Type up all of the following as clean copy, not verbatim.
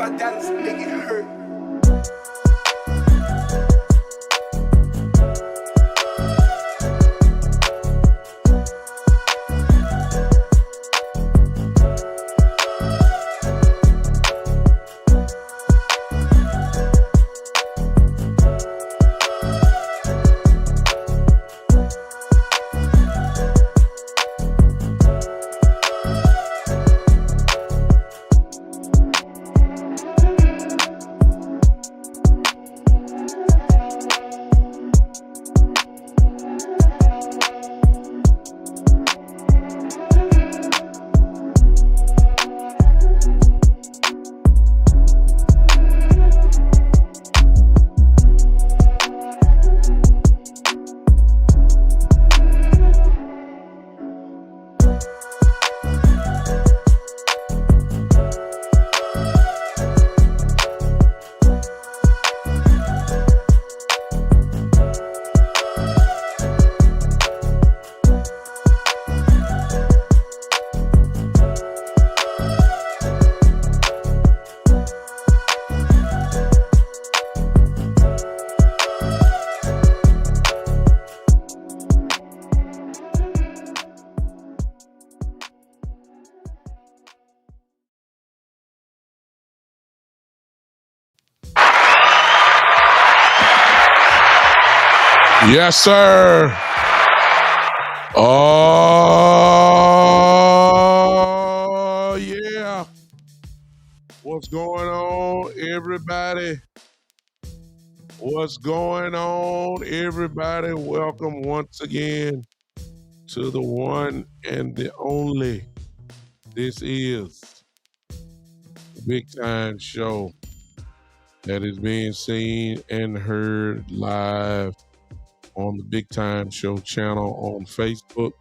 my dollars make it hurt. Yes, sir. Oh, yeah. What's going on, everybody? What's going on, everybody? Welcome once again to the one and the only. This is the Big Time Show that is being seen and heard live on the Big Time Show channel on Facebook,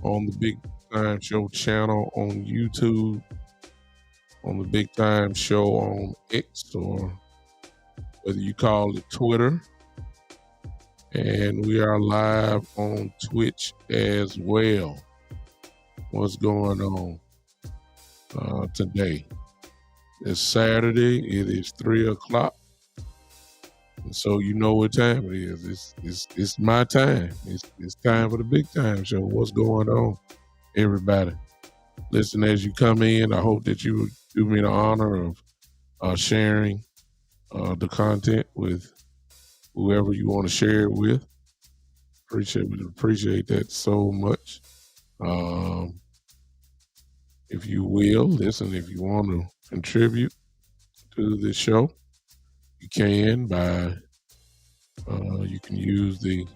on the Big Time Show channel on YouTube, on the Big Time Show on X, or whether you call it Twitter. And we are live on Twitch as well. What's going on today? It's Saturday. It is 3 o'clock. And so you know what time it is. It's my time. It's time for the Big Time Show. What's going on, everybody? Listen, as you come in, I hope that you would do me the honor of sharing the content with whoever you want to share it with. Appreciate that so much. If you will, listen, if you want to contribute to this show, you can you can use the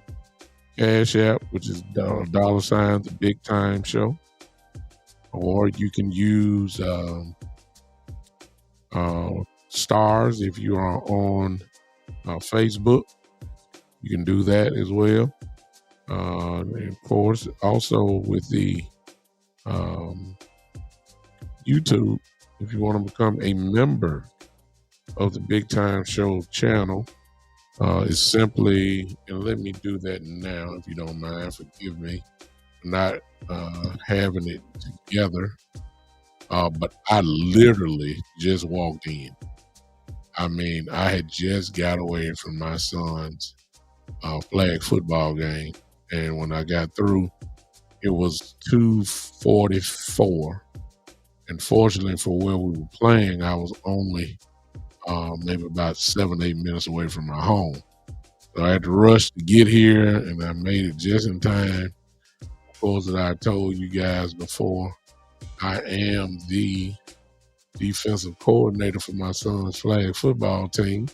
Cash App, which is $, the Big Time Show, or you can use stars if you are on Facebook. You can do that as well. And of course, also with the YouTube, if you want to become a member of the Big Time Show channel, is simply, and let me do that now if you don't mind, forgive me for not having it together, but I literally just walked in. I mean, I had just got away from my son's flag football game, and when I got through, it was 2:44, and fortunately for where we were playing, I was only maybe about 7-8 minutes away from my home. So I had to rush to get here, and I made it just in time. Of course, that I told you guys before, I am the defensive coordinator for my son's flag football team,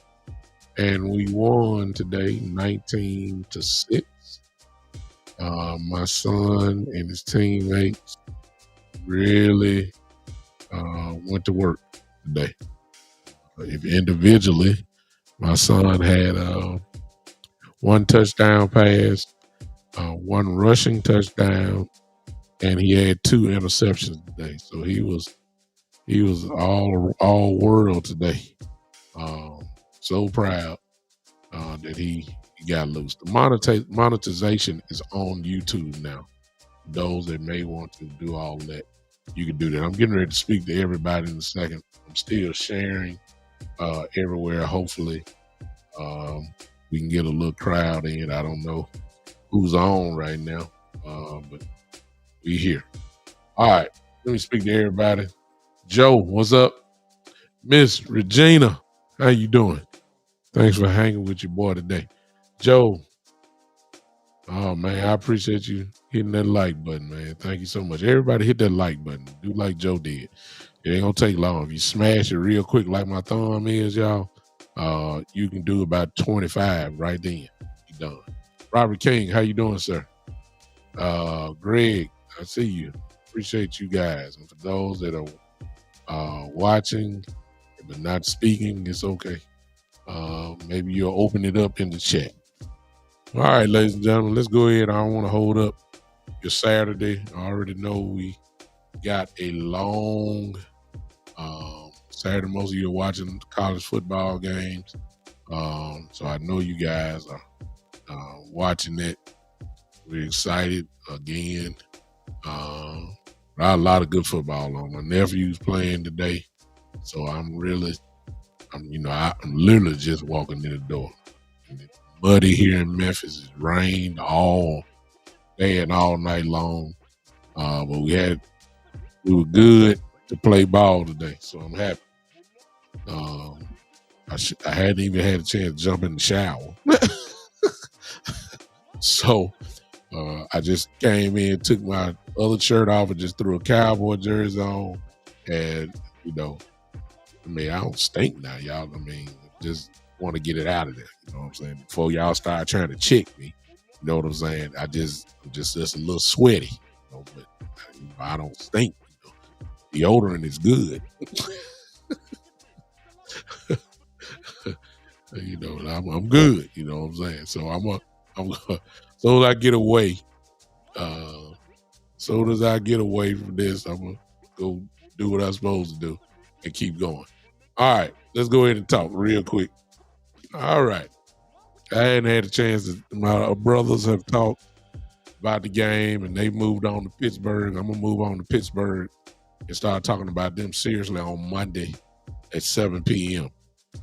and we won today 19-6. My son and his teammates really went to work today. If individually, my son had one touchdown pass, one rushing touchdown, and he had 2 interceptions today. So he was all world today. So proud that he got loose. The monetization is on YouTube now. Those that may want to do all that. you can do that. I'm getting ready to speak to everybody in a second. I'm still sharing everywhere. Hopefully, we can get a little crowd in. I don't know who's on right now, but we here. All right, let me speak to everybody. Joe, what's up? Miss Regina, how you doing? Thanks for hanging with your boy today. Joe, oh man, I appreciate you hitting that like button, man. Thank you so much. Everybody hit that like button. Do like Joe did. It ain't gonna take long. If you smash it real quick like my thumb is, y'all, you can do about 25 right then. You done. Robert King, how you doing, sir? Greg, I see you. Appreciate you guys. And for those that are watching but not speaking, it's okay. Maybe you'll open it up in the chat. All right, ladies and gentlemen, let's go ahead. I don't want to hold up your Saturday. I already know we got a long Saturday. Most of you are watching college football games. So I know you guys are watching it. We're excited again. A lot of good football on. My nephew's playing today. So I'm literally just walking in the door. And it's muddy here in Memphis. It's rained all day and all night long. But we were good to play ball today. So I'm happy. I hadn't even had a chance to jump in the shower. So I just came in, took my other shirt off and just threw a Cowboy jersey on. And, I don't stink now, y'all. Just want to get it out of there. You know what I'm saying? Before y'all start trying to check me, you know what I'm saying? I'm just a little sweaty, but I don't stink. Deodorant is good. I'm good. You know what I'm saying? So I'm so as I get away, from this, I'm gonna go do what I'm supposed to do and keep going. All right, let's go ahead and talk real quick. All right, I hadn't had a chance to. My brothers have talked about the game, and they moved on to Pittsburgh. I'm gonna move on to Pittsburgh and start talking about them seriously on Monday at 7 p.m.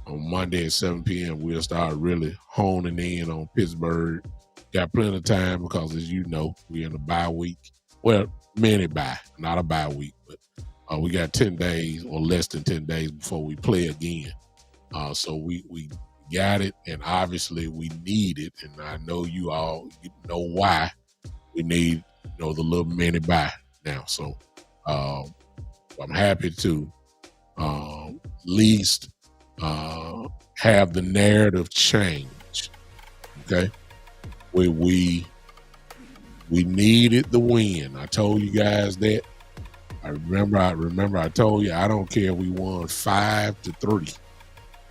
On Monday at 7 p.m., we'll start really honing in on Pittsburgh. Got plenty of time because, as you know, we're in a bye week. Well, mini bye, not a bye week, but we got 10 days or less than 10 days before we play again. So we got it, and obviously we need it, and I know you all know why we need the little mini bye now. So I'm happy to at least have the narrative change. Okay, we needed the win. I told you guys that. I remember I told you I don't care if we won 5-3.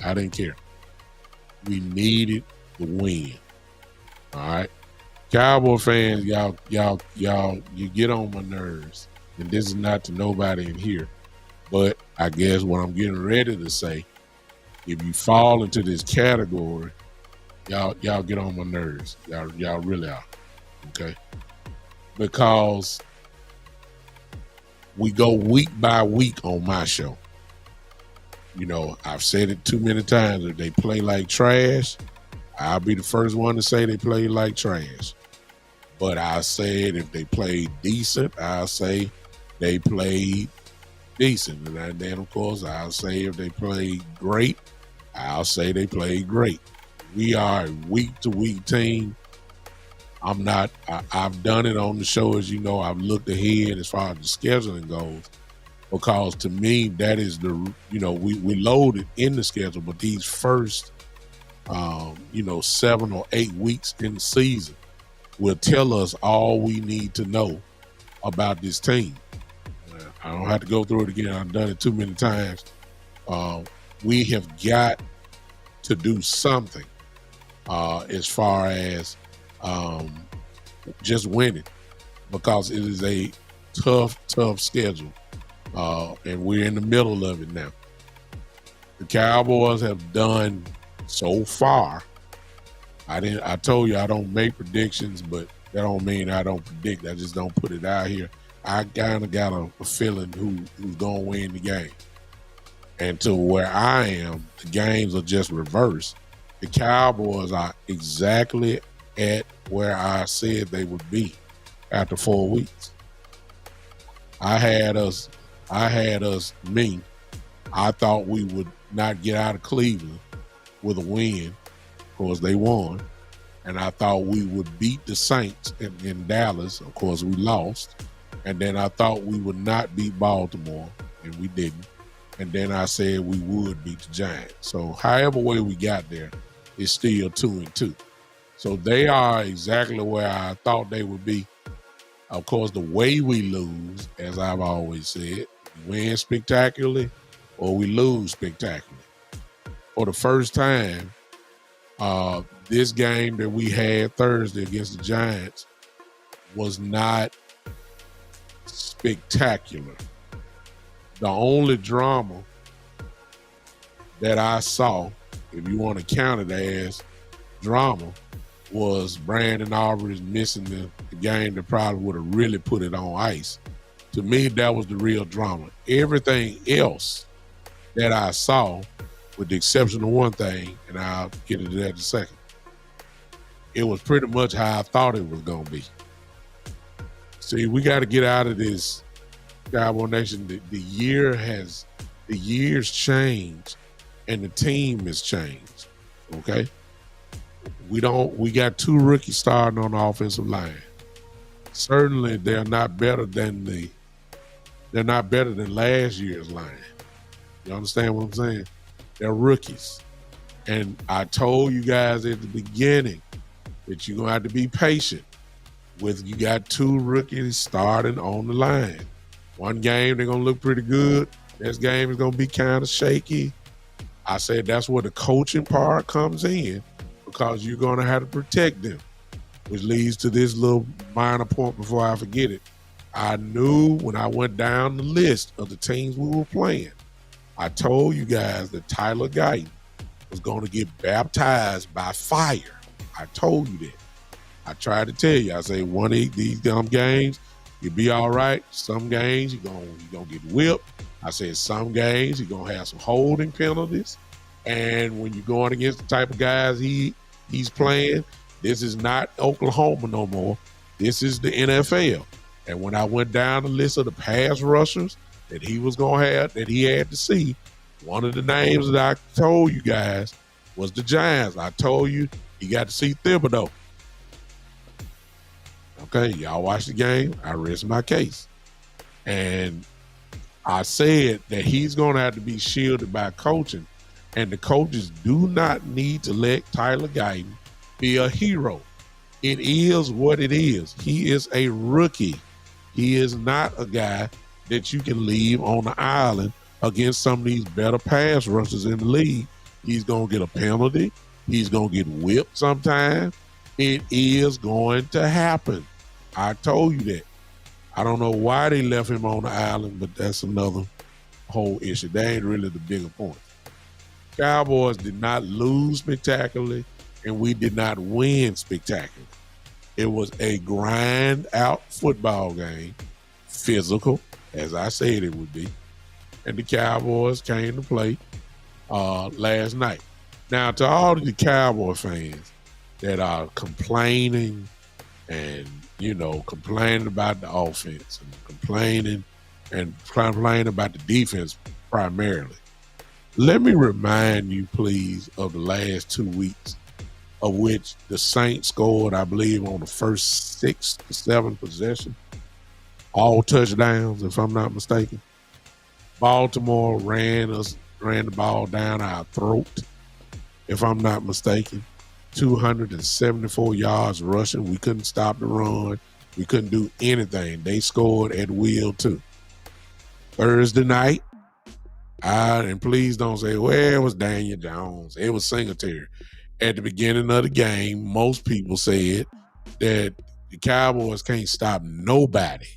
I didn't care. We needed the win. All right. Cowboy fans, y'all, you get on my nerves. And this is not to nobody in here. But I guess what I'm getting ready to say, if you fall into this category, y'all get on my nerves. Y'all really are. Okay? Because we go week by week on my show. I've said it too many times. If they play like trash, I'll be the first one to say they play like trash. But I said if they played decent, I'll say they played decent. And then, of course, I'll say if they played great, I'll say they played great. We are a week-to-week team. I've done it on the show, as you know. I've looked ahead as far as the scheduling goes, because to me, that is we loaded in the schedule, but these first, 7 or 8 weeks in the season will tell us all we need to know about this team. I don't have to go through it again. I've done it too many times. We have got to do something as far as just winning, because it is a tough schedule, and we're in the middle of it now. The Cowboys have done so far. I told you I don't make predictions, but that don't mean I don't predict. I just don't put it out here. I kind of got a feeling who's going to win the game. And to where I am, the games are just reversed. The Cowboys are exactly at where I said they would be after 4 weeks. I thought we would not get out of Cleveland with a win. Of course, they won. And I thought we would beat the Saints in Dallas. Of course, we lost. And then I thought we would not beat Baltimore, and we didn't. And then I said we would beat the Giants. So however way we got there, it's still 2-2. So they are exactly where I thought they would be. Of course, the way we lose, as I've always said, we win spectacularly or we lose spectacularly. For the first time, this game that we had Thursday against the Giants was not spectacular. The only drama that I saw, if you want to count it as drama, was Brandon Aubrey's missing the game that probably would have really put it on ice. To me, that was the real drama. Everything else that I saw, with the exception of one thing, and I'll get into that in a second, it was pretty much how I thought it was going to be. See, we got to get out of this Cowboy Nation. The years changed and the team has changed. Okay? We got 2 rookies starting on the offensive line. Certainly they're not better than last year's line. You understand what I'm saying? They're rookies. And I told you guys at the beginning that you're going to have to be patient with, you got 2 rookies starting on the line. One game, they're going to look pretty good. Next game is going to be kind of shaky. I said that's where the coaching part comes in, because you're going to have to protect them, which leads to this little minor point before I forget it. I knew when I went down the list of the teams we were playing, I told you guys that Tyler Guyton was going to get baptized by fire. I told you that. I tried to tell you. I say one of these dumb games, you'll be all right. Some games you're gonna get whipped. I said some games you're gonna have some holding penalties. And when you're going against the type of guys he's playing, this is not Oklahoma no more. This is the NFL. And when I went down the list of the pass rushers that he was gonna have, that he had to see, one of the names that I told you guys was the Giants. I told you he got to see Thibodeau. Okay, y'all watch the game. I rest my case. And I said that he's going to have to be shielded by coaching. And the coaches do not need to let Tyler Guyton be a hero. It is what it is. He is a rookie. He is not a guy that you can leave on the island against some of these better pass rushers in the league. He's going to get a penalty. He's going to get whipped sometime. It is going to happen. I told you that. I don't know why they left him on the island, but that's another whole issue. That ain't really the bigger point. Cowboys did not lose spectacularly, and we did not win spectacularly. It was a grind-out football game, physical, as I said it would be, and the Cowboys came to play last night. Now, to all of the Cowboy fans that are complaining and, complaining about the offense and complaining about the defense primarily, let me remind you, please, of the last 2 weeks, of which the Saints scored, I believe, on the first 6 to 7 possessions, all touchdowns, if I'm not mistaken. Baltimore ran the ball down our throat, if I'm not mistaken. 274 yards rushing. We couldn't stop the run. We couldn't do anything. They scored at will, too. Thursday night, and please don't say, well, it was Daniel Jones. It was Singletary. At the beginning of the game, most people said that the Cowboys can't stop nobody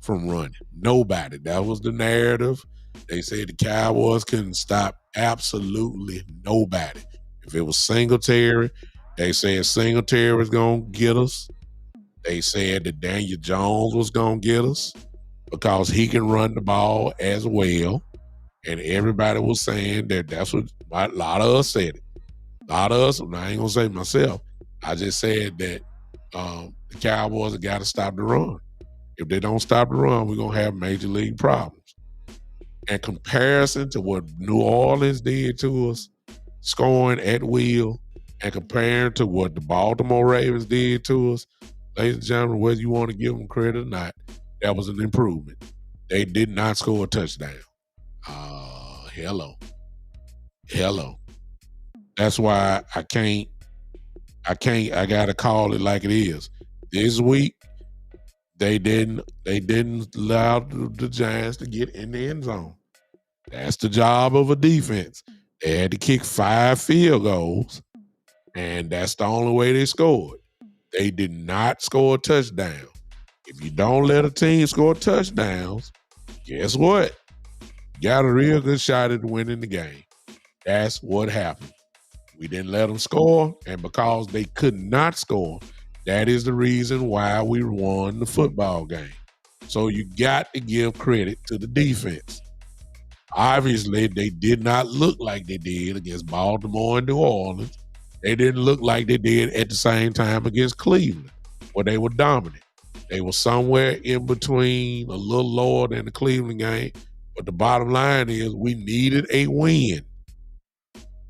from running. Nobody. That was the narrative. They said the Cowboys couldn't stop absolutely nobody. If it was Singletary, they said Singletary was going to get us. They said that Daniel Jones was going to get us. because he can run the ball as well. And everybody was saying that's what a lot of us said it. A lot of us, and I ain't gonna say myself, I just said that the Cowboys have got to stop the run. If they don't stop the run, we're gonna have major league problems. In comparison to what New Orleans did to us, scoring at will, and comparing to what the Baltimore Ravens did to us, ladies and gentlemen, whether you want to give them credit or not, that was an improvement. They did not score a touchdown. Hello. That's why I gotta call it like it is. This week, they didn't allow the Giants to get in the end zone. That's the job of a defense. They had to kick 5 field goals, and that's the only way they scored. They did not score a touchdown. If you don't let a team score touchdowns, guess what? You got a real good shot at winning the game. That's what happened. We didn't let them score, and because they could not score, that is the reason why we won the football game. So you got to give credit to the defense. Obviously, they did not look like they did against Baltimore and New Orleans. They didn't look like they did at the same time against Cleveland, where they were dominant. They were somewhere in between, a little lower than the Cleveland game. But the bottom line is we needed a win.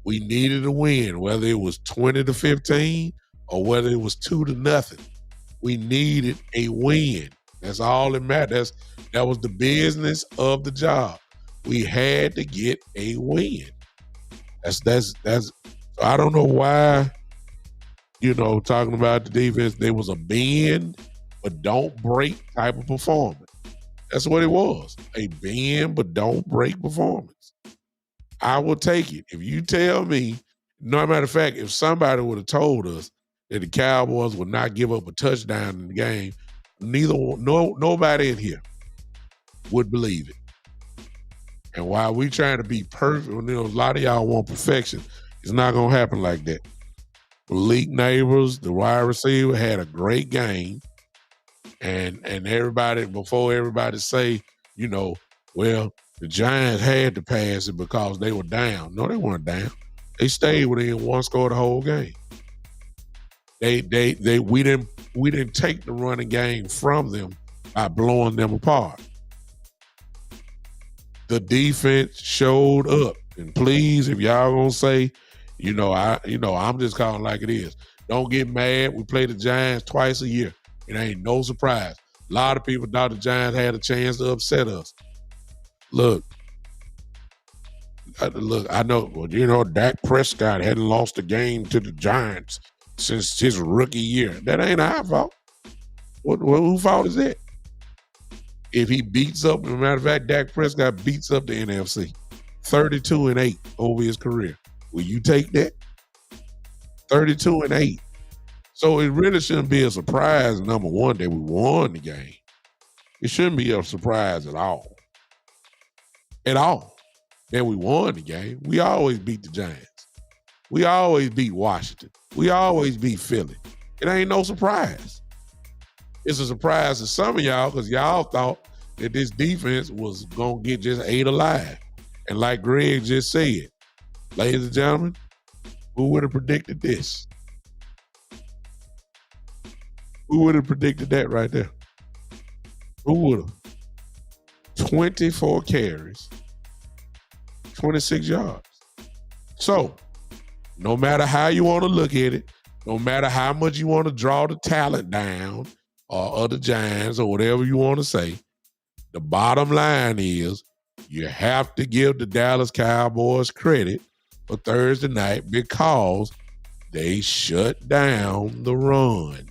We needed a win, whether it was 20-15 or whether it was 2-0. We needed a win. That's all that mattered. That was the business of the job. We had to get a win. That's. I don't know why. Talking about the defense, there was a bend but don't break type of performance. That's what it was. A bend but don't break performance. I will take it. If you tell me, no matter of fact, if somebody would have told us that the Cowboys would not give up a touchdown in the game, nobody in here would believe it. And while we trying to be perfect, a lot of y'all want perfection, it's not going to happen like that. Malik Neighbors, the wide receiver, had a great game. And everybody, before everybody say, well, the Giants had to pass it because they were down. No, they weren't down. They stayed within one score the whole game. We didn't take the running game from them by blowing them apart. The defense showed up. And please, if y'all gonna say, I'm just calling like it is. Don't get mad. We play the Giants twice a year. It ain't no surprise. A lot of people thought the Giants had a chance to upset us. Look, I know, Dak Prescott hadn't lost a game to the Giants since his rookie year. That ain't our fault. Whose fault is that? If he beats up, as a matter of fact, Dak Prescott beats up the NFC, 32-8 over his career. Will you take that? 32-8. So it really shouldn't be a surprise, number one, that we won the game. It shouldn't be a surprise at all. At all. That we won the game. We always beat the Giants. We always beat Washington. We always beat Philly. It ain't no surprise. It's a surprise to some of y'all because y'all thought that this defense was going to get just ate alive. And like Greg just said, ladies and gentlemen, who would have predicted this? Who would have predicted that right there? Who would have? 24 carries, 26 yards. So, no matter how you want to look at it, no matter how much you want to draw the talent down or other Giants or whatever you want to say, the bottom line is you have to give the Dallas Cowboys credit for Thursday night because they shut down the run.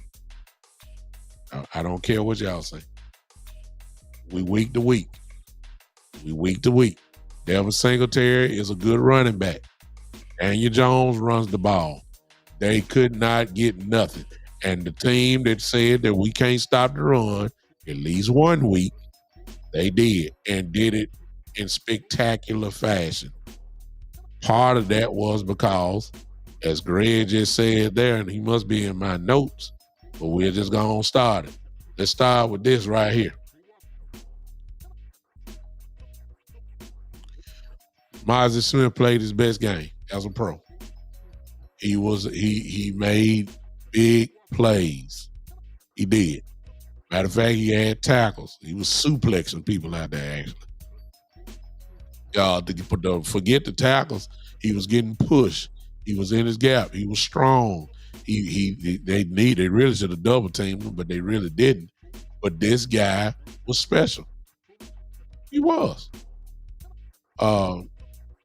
I don't care what y'all say. We week to week. Devin Singletary is a good running back. Daniel Jones runs the ball. They could not get nothing. And the team that said that we can't stop the run at least 1 week, they did and did it in spectacular fashion. Part of that was because, as Greg just said there, and he must be in my notes, but we're just going to start it. Let's start with this right here. Moses Smith played his best game as a pro. He made big plays. He did. Matter of fact, he had tackles. He was suplexing people out there, actually. Forget the tackles. He was getting pushed. He was in his gap. He was strong. They really should have double teamed him, but they really didn't. But this guy was special. He was.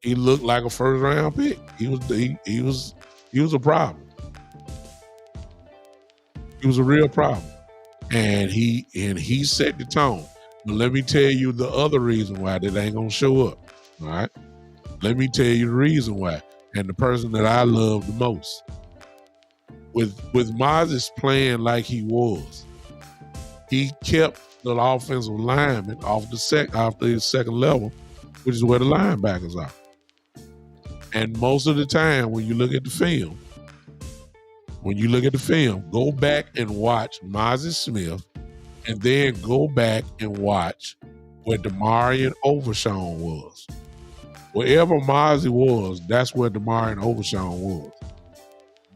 He looked like a first round pick. He was a problem. He was a real problem. And he set the tone. But let me tell you the other reason why that ain't gonna show up. All right. Let me tell you the reason why. And the person that I love the most. With Moses playing like he was, he kept the offensive lineman off his second level, which is where the linebackers are. And most of the time, when you look at the film, go back and watch Moses Smith, and then go back and watch where Demarion Overshown was. Wherever Mozzie was, that's where Demarion Overshown was.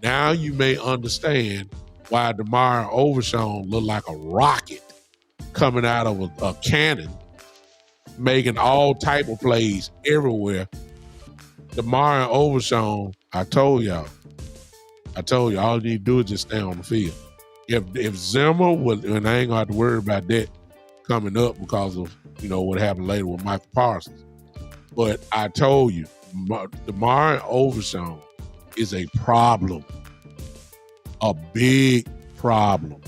Now you may understand why Demarion Overshown looked like a rocket coming out of a cannon, making all type of plays everywhere. Demarion Overshown, I told y'all, all you need to do is just stay on the field. If Zimmer was, and I ain't gonna have to worry about that coming up because of what happened later with Michael Parsons. But I told you, Demarion Overshown is a problem, a big problem,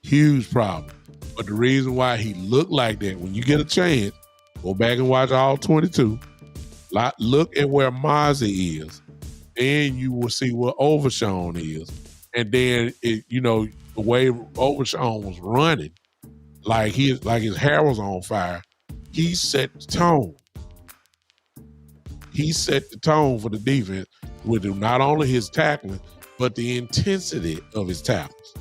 huge problem. But the reason why he looked like that, when you get a chance, go back and watch all 22. Look at where Mozzie is. Then you will see what Overshown is. And then, the way Overshown was running, like his hair was on fire, he set the tone. He set the tone for the defense with not only his tackling, but the intensity of his tackles.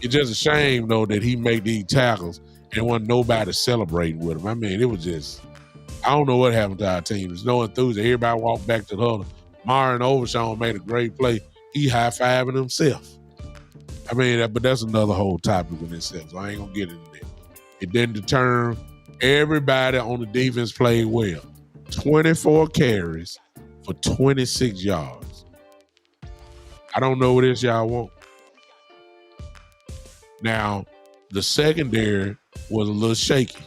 It's just a shame, though, that he made these tackles and wasn't nobody celebrating with him. I mean, it was just, I don't know what happened to our team. There's no enthusiasm. Everybody walked back to the huddle. Marion Overshown made a great play. He high-fiving himself. I mean, but that's another whole topic in itself, so I ain't going to get into that. It didn't deter everybody on the defense played well. 24 carries for 26 yards. I don't know what else y'all want. Now, the secondary was a little shaky,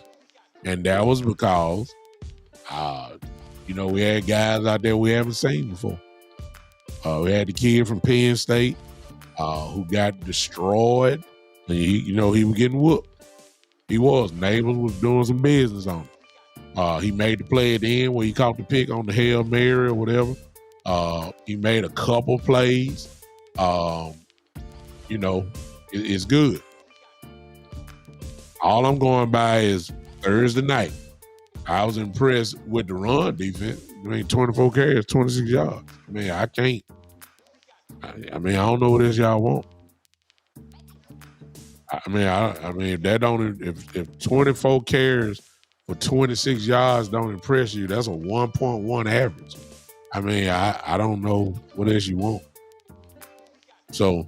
and that was because, we had guys out there we haven't seen before. We had the kid from Penn State who got destroyed. And he was getting whooped. He was. Neighbors was doing some business on him. He made the play at the end where he caught the pick on the Hail Mary or whatever. He made a couple plays. It's good. All I'm going by is Thursday night. I was impressed with the run defense. 24 carries, 26 yards. I mean, I can't. I don't know what else y'all want. If 24 carries for 26 yards don't impress you, that's a 1.1 average. I don't know what else you want. So,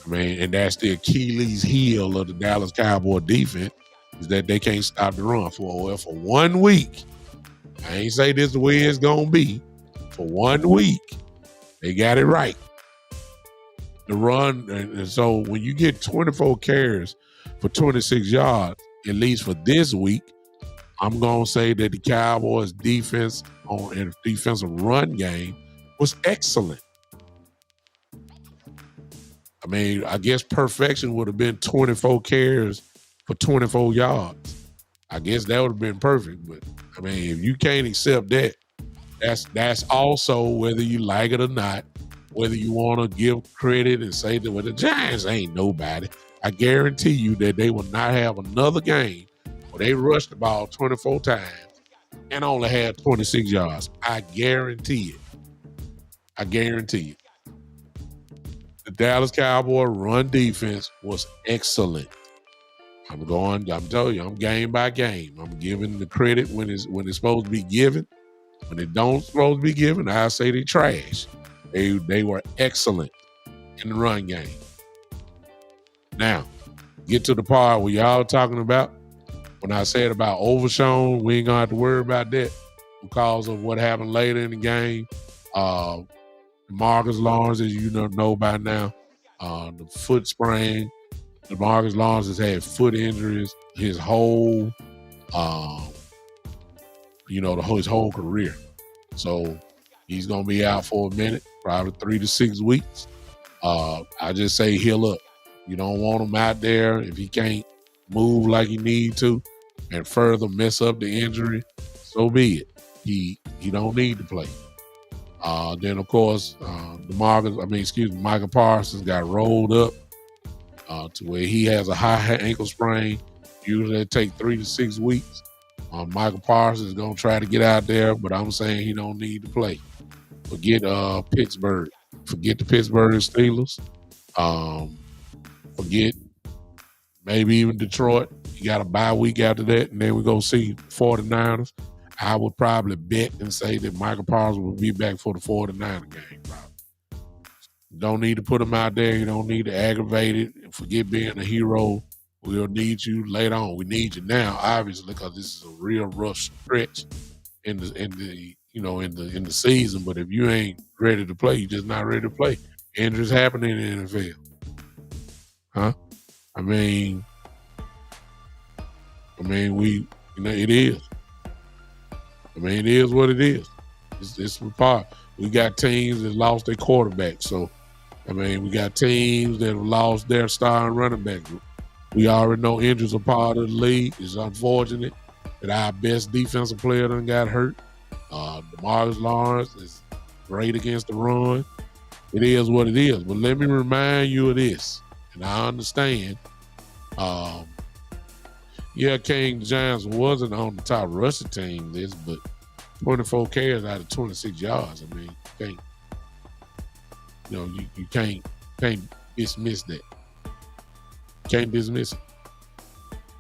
and that's the Achilles heel of the Dallas Cowboys defense, is that they can't stop the run for 1 week. I ain't say this the way it's gonna be. For 1 week, they got it right. The run, and so when you get 24 carries for 26 yards, at least for this week, I'm gonna say that the Cowboys' defense and defensive run game was excellent. I guess perfection would have been 24 carries for 24 yards. I guess that would have been perfect. But if you can't accept that, that's also, whether you like it or not, whether you want to give credit and say that the Giants ain't nobody. I guarantee you that they will not have another game where they rushed the ball 24 times and only had 26 yards. I guarantee it. The Dallas Cowboys run defense was excellent. I'm telling you, I'm game by game. I'm giving the credit when it's supposed to be given. When it don't supposed to be given, I say they trash. They were excellent in the run game. Now, get to the part where y'all talking about when I said about Overshown, we ain't gonna have to worry about that because of what happened later in the game. Marcus Lawrence, as you know by now, the foot sprain. Marcus Lawrence has had foot injuries his whole, his whole career. So he's gonna be out for a minute, probably 3 to 6 weeks. I just say heal up. You don't want him out there if he can't move like he need to and further mess up the injury. So be it. He don't need to play. Then of course, Michael Parsons got rolled up to where he has a high ankle sprain. Usually it takes 3 to 6 weeks. Michael Parsons is gonna try to get out there, but I'm saying he don't need to play. Forget Pittsburgh. Forget the Pittsburgh Steelers. Forget maybe even Detroit. You got a bye week after that, and then we go see 49ers. I would probably bet and say that Michael Parsons will be back for the 49er game. Probably. You don't need to put him out there. You don't need to aggravate it. And forget being a hero. We'll need you later on. We need you now, obviously, because this is a real rough stretch in the season. But if you ain't ready to play, you're just not ready to play. Injuries happen in the NFL. Huh? It is. It is what it is. It's part. We got teams that lost their quarterback. So, we got teams that have lost their star and running back group. We already know injuries are part of the league. It's unfortunate that our best defensive player done got hurt. Marcus Lawrence is great against the run. It is what it is. But let me remind you of this. And I understand. King Giants wasn't on the top rushing team list, but 24 carries out of 26 yards. You can't dismiss that. Can't dismiss it.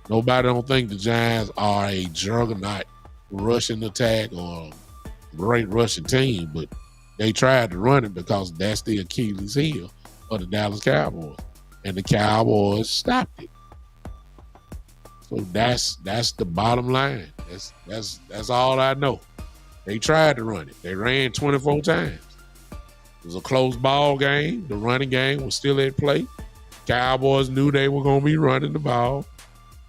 Nobody don't think the Giants are a juggernaut rushing attack or a great rushing team, but they tried to run it because that's the Achilles heel of the Dallas Cowboys. And the Cowboys stopped it. So that's the bottom line. That's all I know. They tried to run it. They ran 24 times. It was a close ball game. The running game was still at play. Cowboys knew they were going to be running the ball,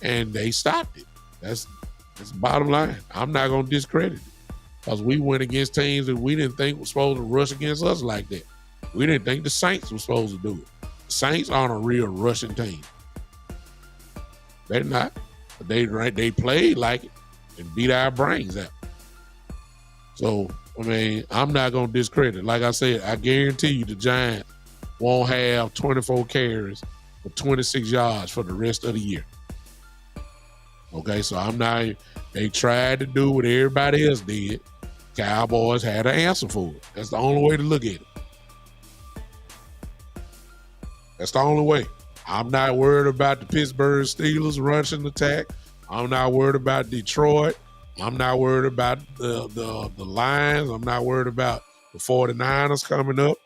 and they stopped it. That's the bottom line. I'm not going to discredit it because we went against teams that we didn't think were supposed to rush against us like that. We didn't think the Saints were supposed to do it. The Saints aren't a real rushing team. They're not. But they played like it and beat our brains out. So, I'm not going to discredit it. Like I said, I guarantee you the Giants won't have 24 carries for 26 yards for the rest of the year. Okay, so they tried to do what everybody else did. Cowboys had an answer for it. That's the only way to look at it. That's the only way. I'm not worried about the Pittsburgh Steelers rushing attack. I'm not worried about Detroit. I'm not worried about the Lions. I'm not worried about the 49ers coming up.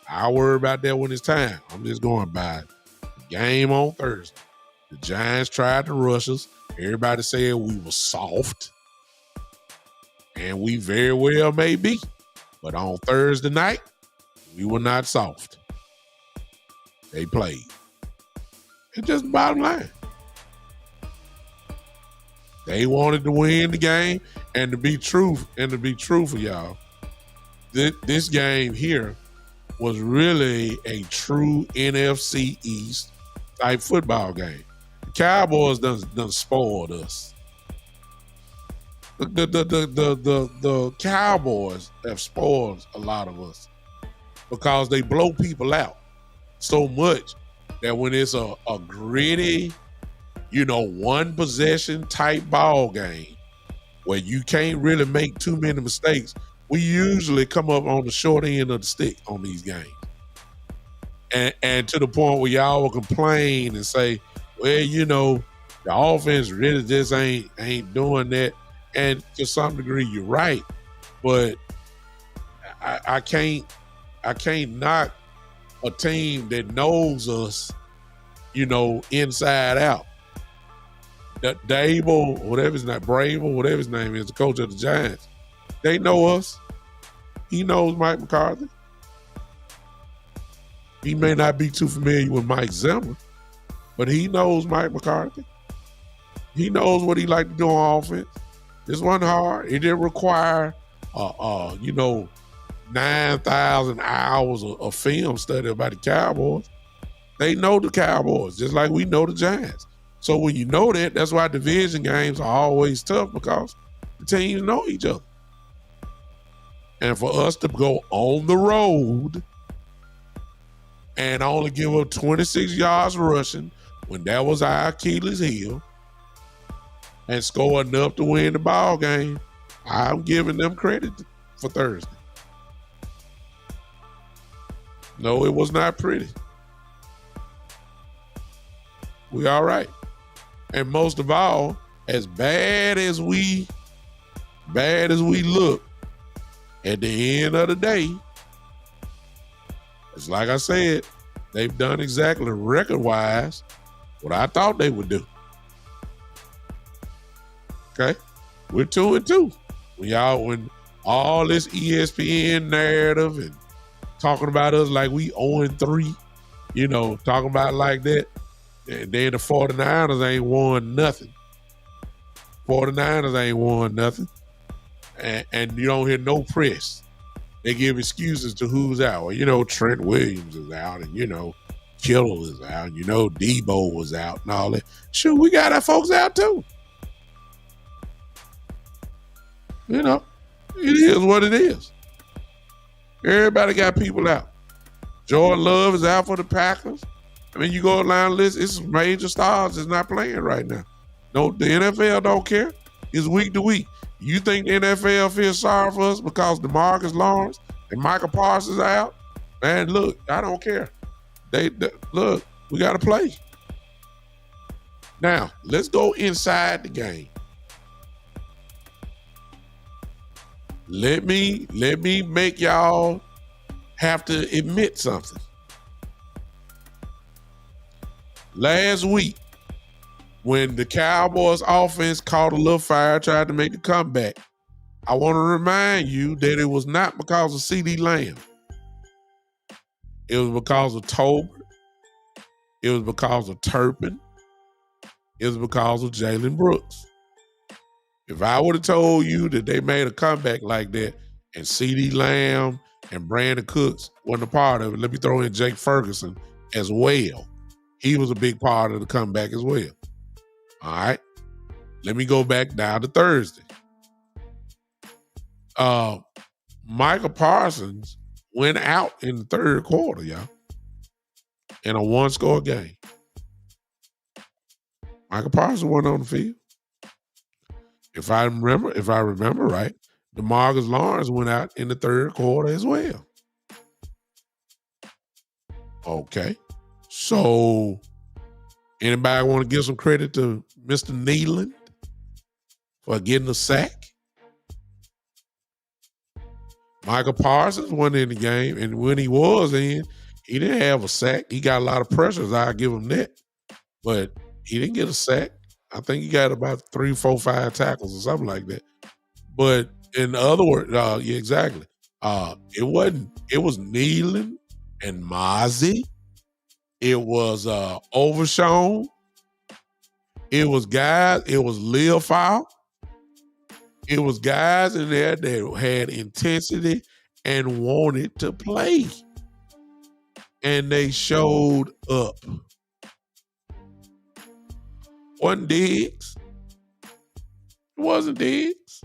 I'll worry about that when it's time. I'm just going by the game on Thursday. The Giants tried to rush us. Everybody said we were soft. And we very well may be. But on Thursday night, we were not soft. They played. It's just the bottom line. They wanted to win the game, and to be truthful, y'all, this game here was really a true NFC East type football game. The Cowboys done spoiled us. The Cowboys have spoiled a lot of us because they blow people out so much that when it's a gritty, one possession type ball game where you can't really make too many mistakes, we usually come up on the short end of the stick on these games. And to the point where y'all will complain and say, well, The offense really just ain't doing that. And to some degree, you're right, but I can't knock a team that knows us, inside out. Dable, whatever his name, Bravel, whatever his name is, the coach of the Giants. They know us. He knows Mike McCarthy. He may not be too familiar with Mike Zimmer, but he knows Mike McCarthy. He knows what he like to do on offense. This wasn't hard. It didn't require, 9,000 hours of film study about the Cowboys. They know the Cowboys, just like we know the Giants. So when you know that, that's why division games are always tough, because the teams know each other. And for us to go on the road and only give up 26 yards rushing when that was our Achilles heel and score enough to win the ball game, I'm giving them credit for Thursday. No, it was not pretty. We all right. And most of all, as bad as we look, at the end of the day, it's like I said, they've done exactly record-wise what I thought they would do. Okay? We're 2-2. When all this ESPN narrative and talking about us like we 0-3, talking about it like that, and then the 49ers ain't won nothing. 49ers ain't won nothing. And you don't hear no press. They give excuses to who's out. Well, Trent Williams is out, and Kittle is out, and Debo was out and all that. Sure, we got our folks out too. It is what it is. Everybody got people out. Jordan Love is out for the Packers. I mean, you go down the list, it's major stars that's not playing right now. No, the NFL don't care. It's week to week. You think the NFL feels sorry for us because DeMarcus Lawrence and Michael Parsons are out? Man, look, I don't care. Look, we got to play. Now, let's go inside the game. Let me make y'all have to admit something. Last week, when the Cowboys offense caught a little fire, tried to make a comeback, I want to remind you that it was not because of CeeDee Lamb. It was because of Tolbert. It was because of Turpin. It was because of Jalen Brooks. If I would have told you that they made a comeback like that and CeeDee Lamb and Brandon Cooks wasn't a part of it, let me throw in Jake Ferguson as well. He was a big part of the comeback as well. All right. Let me go back down to Thursday. Michael Parsons went out in the third quarter, y'all, in a one-score game. Michael Parsons wasn't on the field. If I remember right, DeMarcus Lawrence went out in the third quarter as well. Okay. So, anybody want to give some credit to Mr. Nealon for getting a sack? Michael Parsons wasn't in the game, and when he was in, he didn't have a sack. He got a lot of pressures, I'll give him that. But he didn't get a sack. I think he got about 3, 4, 5 tackles or something like that. But in other words, yeah, exactly. It was Nealon and Mozzie. It was Overshown. It was guys, it was Leofow. It was guys in there that had intensity and wanted to play. And they showed up. Wasn't Diggs. It wasn't Diggs.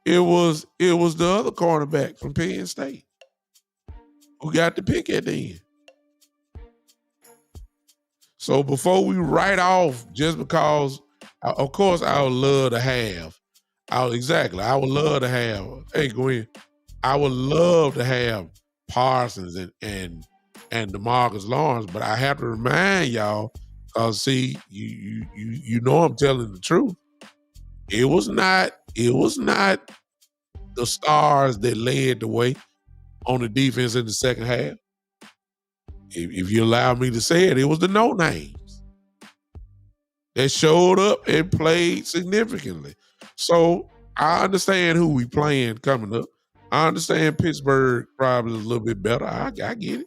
It was the other cornerback from Penn State who got the pick at the end. So before we write off just because, of course, I would love to have, I would love to have, hey Gwen, I would love to have Parsons and DeMarcus Lawrence, but I have to remind y'all, Cause see, you know I'm telling the truth. It was not the stars that led the way on the defense in the second half. If you allow me to say it, it was the no names that showed up and played significantly. So I understand who we playing coming up. I understand Pittsburgh probably a little bit better. I get it.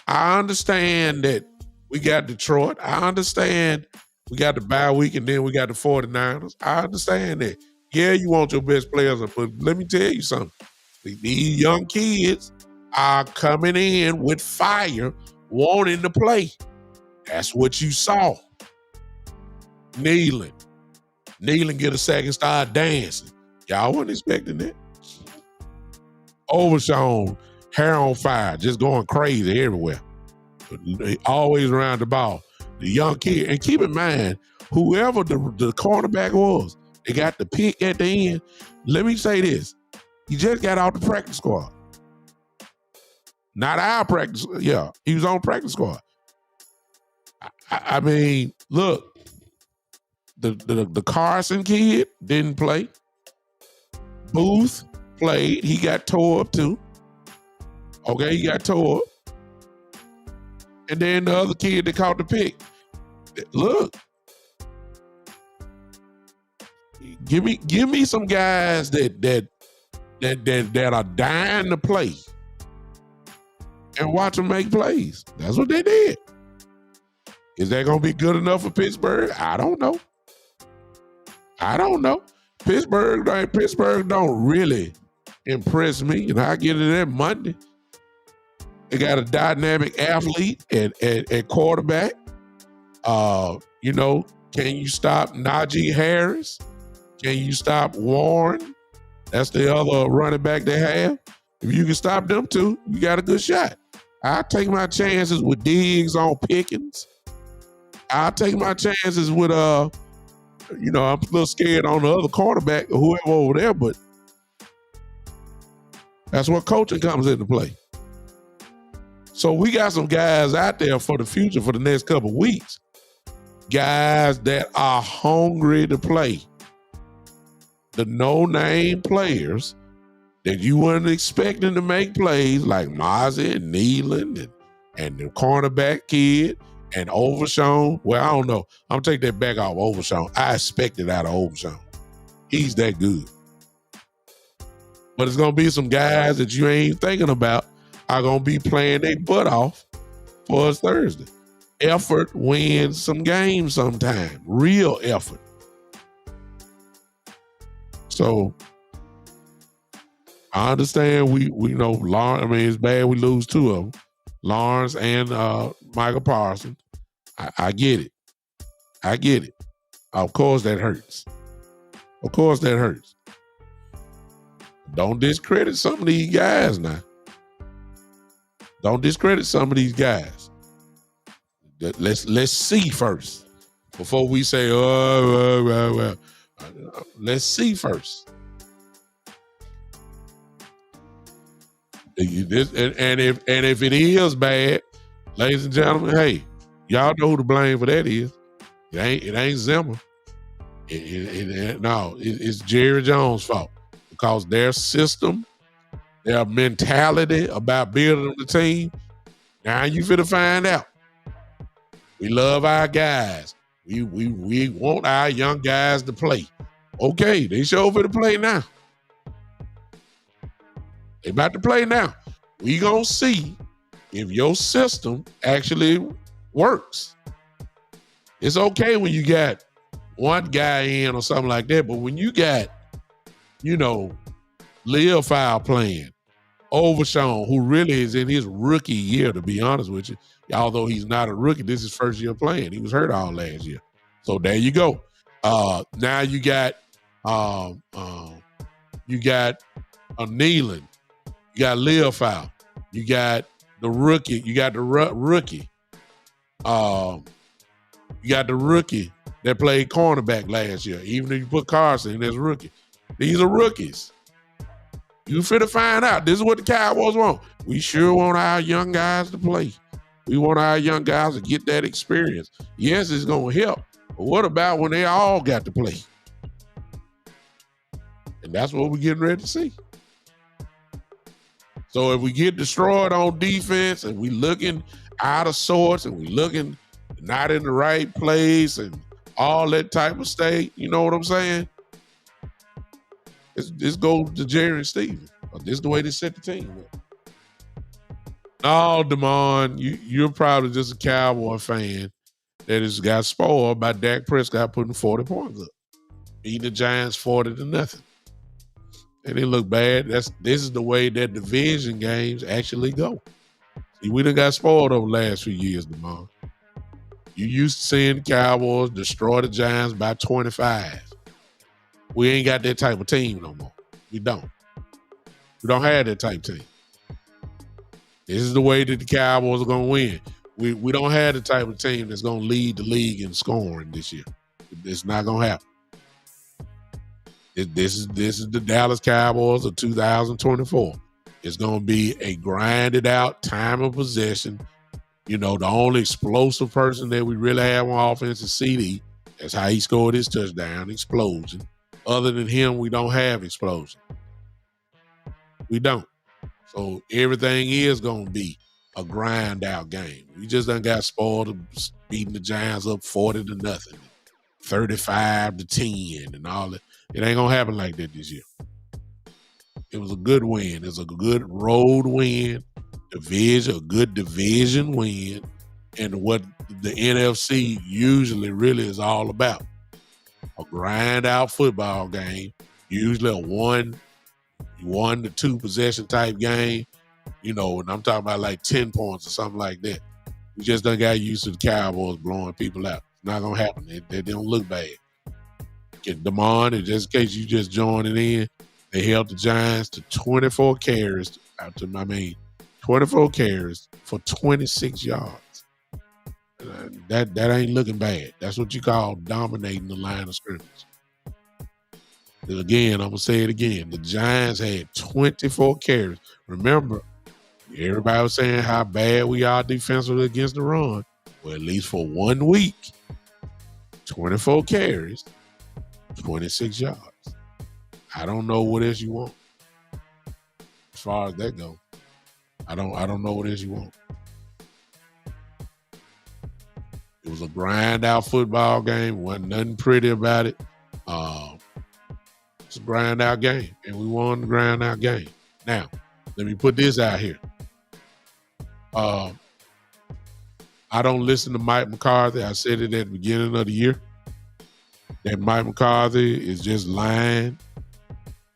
I understand that we got Detroit. I understand we got the bye week and then we got the 49ers. I understand that. Yeah, you want your best players, but let me tell you something. These young kids are coming in with fire, wanting to play. That's what you saw. Kneeling get a second, start dancing. Y'all wasn't expecting that. Overshown, hair on fire, just going crazy everywhere. Always around the ball. The young kid, and keep in mind, whoever the cornerback was, they got the pick at the end. Let me say this. He just got out the practice squad. Not our practice. Yeah, he was on practice squad. I mean, look, the Carson kid didn't play. Booth played. He got tore up too. Okay, he got tore up. And then the other kid that caught the pick. Look, give me some guys that are dying to play and watch them make plays. That's what they did. Is that going to be good enough for Pittsburgh? I don't know. Pittsburgh don't really impress me, and I get it there Monday. They got a dynamic athlete at quarterback. You know, can you stop Najee Harris? Can you stop Warren? That's the other running back they have. If you can stop them two, you got a good shot. I'll take my chances with Diggs on Pickens. I'll take my chances with, I'm a little scared on the other quarterback or whoever over there, but that's where coaching comes into play. So we got some guys out there for the future for the next couple of weeks. Guys that are hungry to play. The no-name players that you weren't expecting to make plays like Mozzie and Nealon and the cornerback kid and Overshown. Well, I don't know. I'm going to take that back off Overshown. I expected out of Overshown. He's that good. But it's going to be some guys that you ain't thinking about are going to be playing their butt off for us Thursday. Effort wins some games sometime. Real effort. So I understand we know Lawrence. I mean, it's bad we lose two of them, Lawrence and Michael Parsons. I get it. I get it. Of course that hurts. Of course that hurts. Don't discredit some of these guys now. Don't discredit some of these guys. Let's see first before we say, well. Let's see first. And if it is bad, ladies and gentlemen, hey, y'all know who to blame for that is. It ain't Zimmer. It's Jerry Jones' fault because their system, their mentality about building the team. Now you finna find out. We love our guys. We want our young guys to play. Okay, they show over to play now. They about to play now. We gonna see if your system actually works. It's okay when you got one guy in or something like that, but when you got, Lil Fowl playing, Overshown, who really is in his rookie year, to be honest with you, although he's not a rookie, this is his first year playing. He was hurt all last year. So there you go. Now you got a Nealon. You got Lil Fowl. You got the rookie. You got the rookie. You got the rookie that played cornerback last year. Even if you put Carson in as rookie. These are rookies. You finna find out. This is what the Cowboys want. We sure want our young guys to play. We want our young guys to get that experience. Yes, it's going to help. But what about when they all got to play? And that's what we're getting ready to see. So if we get destroyed on defense and we looking out of sorts and we looking not in the right place and all that type of state, you know what I'm saying? This goes to Jerry and Steven. This is the way they set the team up. No, Damon, you're probably just a Cowboy fan that has got spoiled by Dak Prescott putting 40 points up, beating the Giants 40-0. And it look bad. This is the way that division games actually go. See, we done got spoiled over the last few years, Damon. You used to seeing the Cowboys destroy the Giants by 25. We ain't got that type of team no more. We don't. We don't have that type of team. This is the way that the Cowboys are going to win. We don't have the type of team that's going to lead the league in scoring this year. It's not going to happen. This is the Dallas Cowboys of 2024. It's going to be a grinded out time of possession. You know, the only explosive person that we really have on offense is CD. That's how he scored his touchdown, explosion. Other than him, we don't have explosion. We don't. So everything is going to be a grind out game. We just done got spoiled beating the Giants up 40-0, 35-10 and all that. It ain't going to happen like that this year. It was a good win. It's a good road win, a good division win, and what the NFC usually really is all about. A grind out football game, usually a 1 to 2 possession type game, you know, and I'm talking about like 10 points or something like that. We just done got used to the Cowboys blowing people out. It's not going to happen. They don't look bad. Damon, and just in case you just joining in, they held the Giants to 24 carries, 24 carries for 26 yards. That ain't looking bad. That's what you call dominating the line of scrimmage. And again, I'm going to say it again. The Giants had 24 carries. Remember, everybody was saying how bad we are defensively against the run. Well, at least for 1 week, 24 carries, 26 yards. I don't know what else you want. As far as that goes, I don't know what else you want. It was a grind out football game. Wasn't nothing pretty about it. It's a grind out game, and we won the grind out game. Now, let me put this out here. I don't listen to Mike McCarthy. I said it at the beginning of the year that Mike McCarthy is just lying.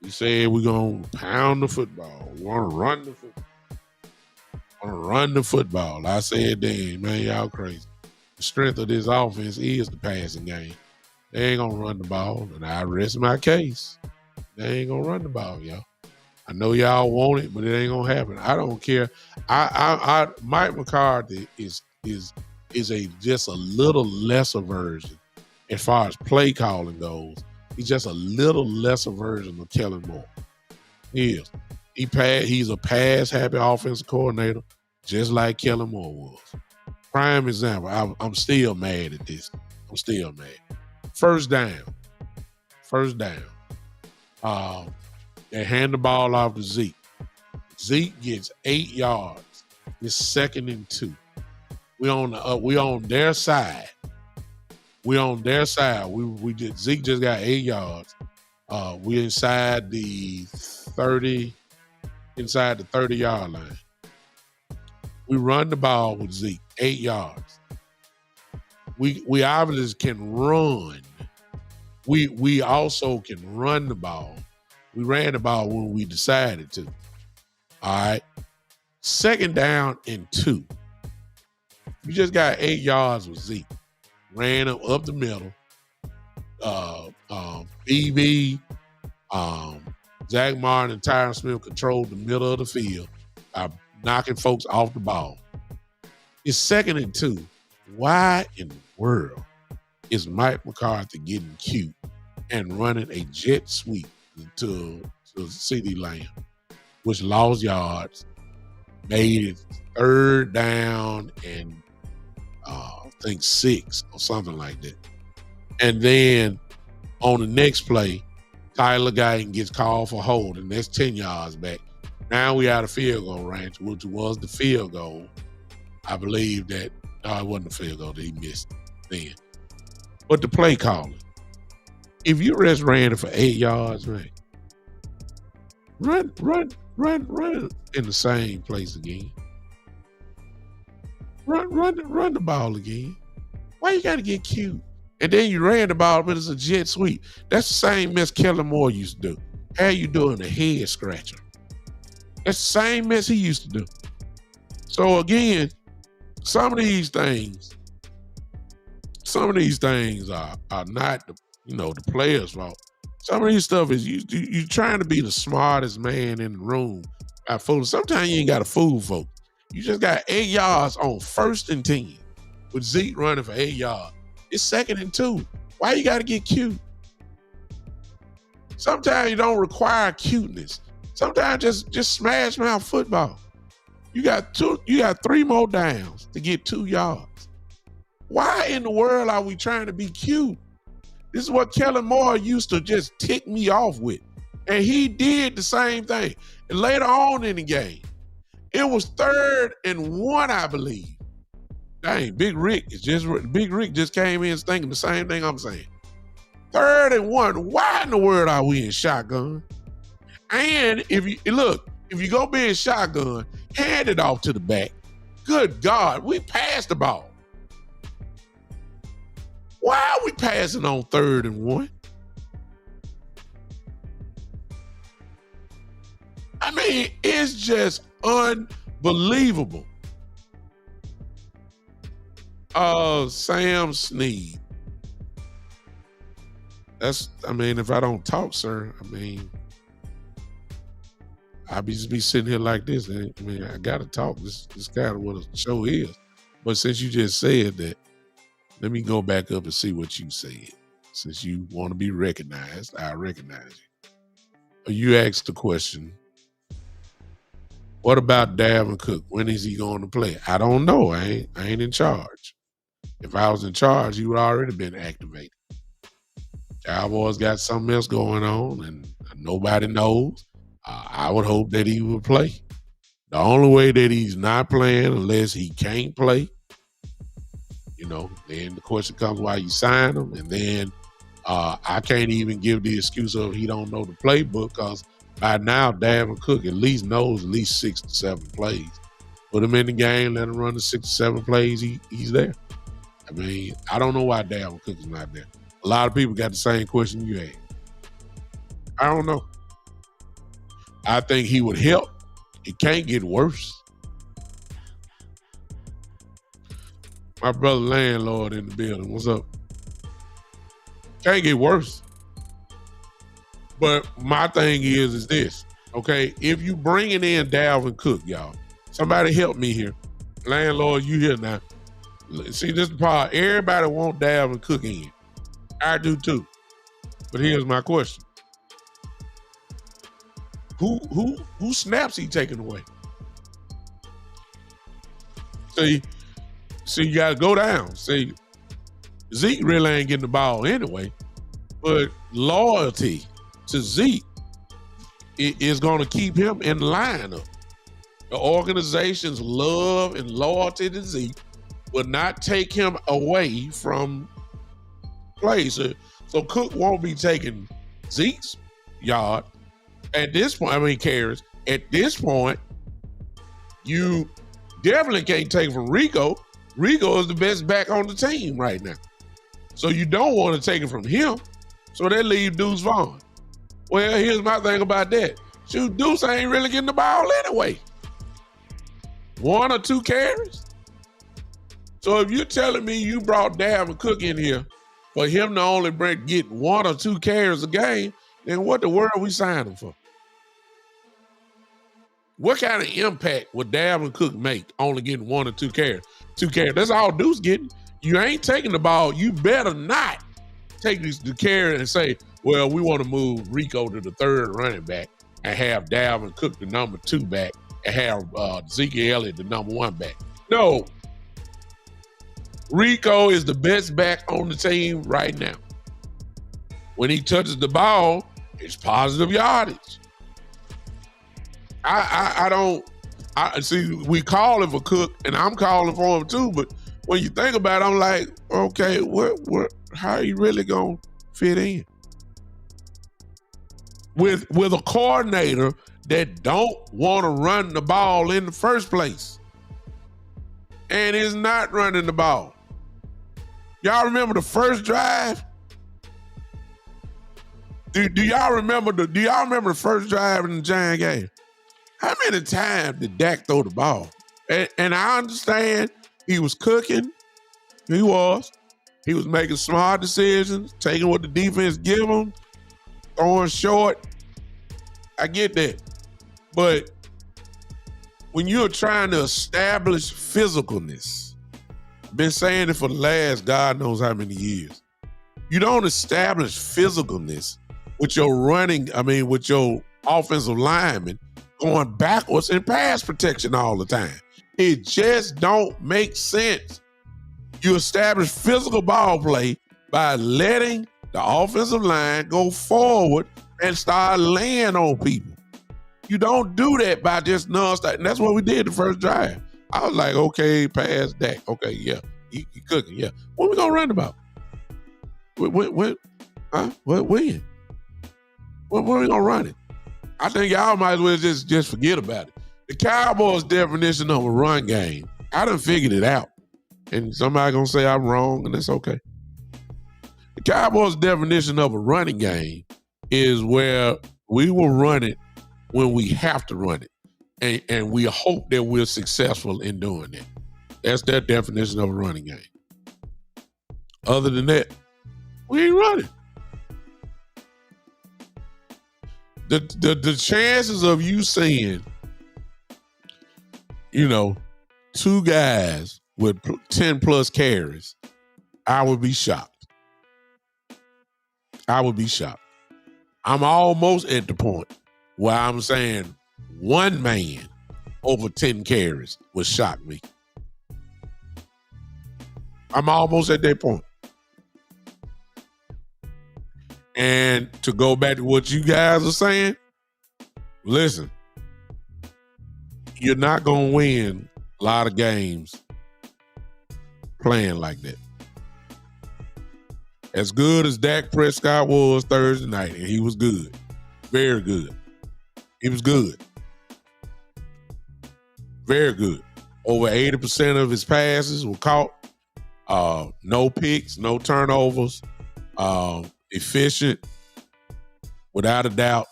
He said we're going to pound the football. We want to run the football. I said, dang, man, y'all crazy. The strength of this offense is the passing game. They ain't going to run the ball, and I rest my case. They ain't going to run the ball, y'all. I know y'all want it, but it ain't going to happen. I don't care. Mike McCarthy is just a little lesser version as far as play calling goes. He's just a little lesser version of Kellen Moore. He is. He's a pass-happy offensive coordinator, just like Kellen Moore was. Prime example, I'm still mad at this. I'm still mad. First down. They hand the ball off to Zeke. Zeke gets 8 yards. It's 2nd and 2. We on their side. Zeke just got 8 yards. We inside the 30-yard line. We run the ball with Zeke, 8 yards. We obviously can run. We also can run the ball. We ran the ball when we decided to. All right. 2nd down and 2. You just got 8 yards with Zeke. Ran him up the middle. BB, Zach Martin, and Tyron Smith controlled the middle of the field by knocking folks off the ball. It's 2nd and 2. Why in the world is Mike McCarthy getting cute and running a jet sweep to CeeDee Lamb, which lost yards, made it 3rd down and I think 6 or something like that. And then on the next play, Tyler Guyton gets called for holding. That's 10 yards back. Now we out of field goal range, which was the field goal. I believe that, no, it wasn't the field goal that he missed then. But the play calling. If you just ran it for 8 yards, man, run in the same place again. Run the ball again. Why you got to get cute? And then you ran the ball, but it's a jet sweep. That's the same mess Kellen Moore used to do. How you doing a head scratcher? That's the same mess he used to do. So again, some of these things are not the players' fault. Some of these stuff is you trying to be the smartest man in the room. Sometimes you ain't got to fool folks. You just got 8 yards on 1st and 10 with Zeke running for 8 yards. It's 2nd and 2. Why you got to get cute? Sometimes you don't require cuteness. Sometimes just smash mouth football. You got 3 more downs to get 2 yards. Why in the world are we trying to be cute? This is what Kellen Moore used to just tick me off with. And he did the same thing. And later on in the game, it was 3rd and 1, I believe. Dang, Big Rick just came in thinking the same thing I'm saying. 3rd and 1. Why in the world are we in shotgun? And if you go be in shotgun, hand it off to the back. Good God, we passed the ball. Why are we passing on 3rd and 1? I mean, it's just unbelievable. Sam Snead. If I don't talk, sir, I be sitting here like this. I gotta talk. This kind of what a show is. But since you just said that, let me go back up and see what you said. Since you want to be recognized, I recognize you. You asked the question, what about Dalvin Cook? When is he going to play? I don't know. I ain't in charge. If I was in charge, he would already been activated. Cowboys got something else going on, and nobody knows. I would hope that he would play. The only way that he's not playing, unless he can't play, then the question comes why you sign him, and then I can't even give the excuse of he don't know the playbook, because by now Dalvin Cook at least knows at least 6 to 7 plays. Put him in the game, let him run the 6 to 7 plays, he's there. I don't know why Dalvin Cook is not there. A lot of people got the same question you had. I don't know. I think he would help. It can't get worse. My brother landlord in the building. What's up? Can't get worse. But my thing is this, okay? If you bringing in Dalvin Cook, y'all, somebody help me here. Landlord, you here now. See, this is the part. Everybody want Dalvin Cook in. I do too. But here's my question. Who snaps he taking away? See, you got to go down. See, Zeke really ain't getting the ball anyway, but loyalty to Zeke is going to keep him in the lineup. The organization's love and loyalty to Zeke will not take him away from plays. So Cook won't be taking Zeke's yard. At this point, carries. At this point, you definitely can't take from Rico. Rico is the best back on the team right now. So you don't want to take it from him. So that leaves Deuce Vaughn. Well, here's my thing about that. Shoot, Deuce ain't really getting the ball anyway. 1 or 2 carries. So if you're telling me you brought Dalvin Cook in here for him to only get 1 or 2 carries a game, then what the world we signed him for? What kind of impact would Dalvin Cook make only getting 1 or 2 carries? 2 carries. That's all Deuce getting. You ain't taking the ball. You better not take the carry and say, well, we want to move Rico to the 3rd running back and have Dalvin Cook the number 2 back and have Zeke Elliott, the number 1 back. No. Rico is the best back on the team right now. When he touches the ball, it's positive yardage. I see, we calling for Cook, and I'm calling for him too, but when you think about it, I'm like, okay, how are you really gonna fit in? With a coordinator that don't want to run the ball in the first place and is not running the ball. Y'all remember the first drive? Do y'all remember the first drive in the Giant game? How many times did Dak throw the ball? And I understand he was cooking. He was making smart decisions, taking what the defense give him, throwing short. I get that. But when you're trying to establish physicalness, I've been saying it for the last God knows how many years. You don't establish physicalness with your offensive lineman going backwards in pass protection all the time. It just don't make sense. You establish physical ball play by letting the offensive line go forward and start laying on people. You don't do that by just nonstop. And that's what we did the first drive. I was like, okay, pass Dak. Okay, yeah, he cooking, yeah. When we gonna run the ball? When? When we gonna run it? I think y'all might as well just forget about it. The Cowboys' definition of a run game, I done figured it out. And somebody gonna say I'm wrong, and that's okay. The Cowboys' definition of a running game is where we will run it when we have to run it. And we hope that we're successful in doing that. That's their definition of a running game. Other than that, we ain't running. The chances of you seeing, 2 guys with 10 plus carries, I would be shocked. I'm almost at the point where I'm saying 1 man over 10 carries would shock me. I'm almost at that point. And to go back to what you guys are saying, listen, you're not going to win a lot of games playing like that. As good as Dak Prescott was Thursday night, and he was good, very good. He was good. Very good. Over 80% of his passes were caught. No picks, no turnovers. Efficient, without a doubt.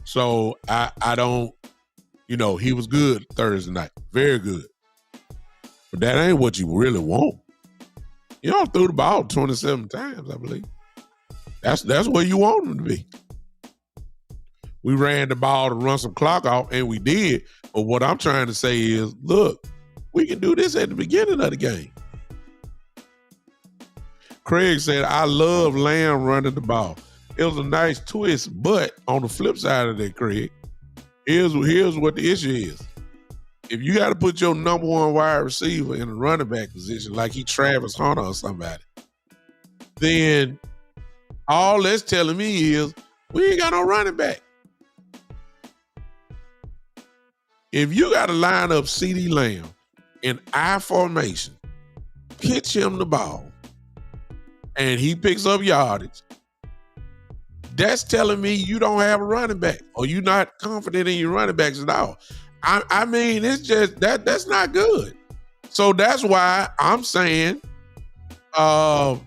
So I don't, he was good Thursday night. Very good. But that ain't what you really want. You don't threw the ball 27 times, I believe. That's where you want him to be. We ran the ball to run some clock off, and we did. But what I'm trying to say is, look, we can do this at the beginning of the game. Craig said, I love Lamb running the ball. It was a nice twist, but on the flip side of that, Craig, here's what the issue is. If you got to put your number 1 wide receiver in a running back position like he Travis Hunter or somebody, then all that's telling me is we ain't got no running back. If you got to line up CeeDee Lamb in I formation, pitch him the ball, and he picks up yardage, that's telling me you don't have a running back or you're not confident in your running backs at all. I mean, it's just that's not good. So that's why I'm saying, let's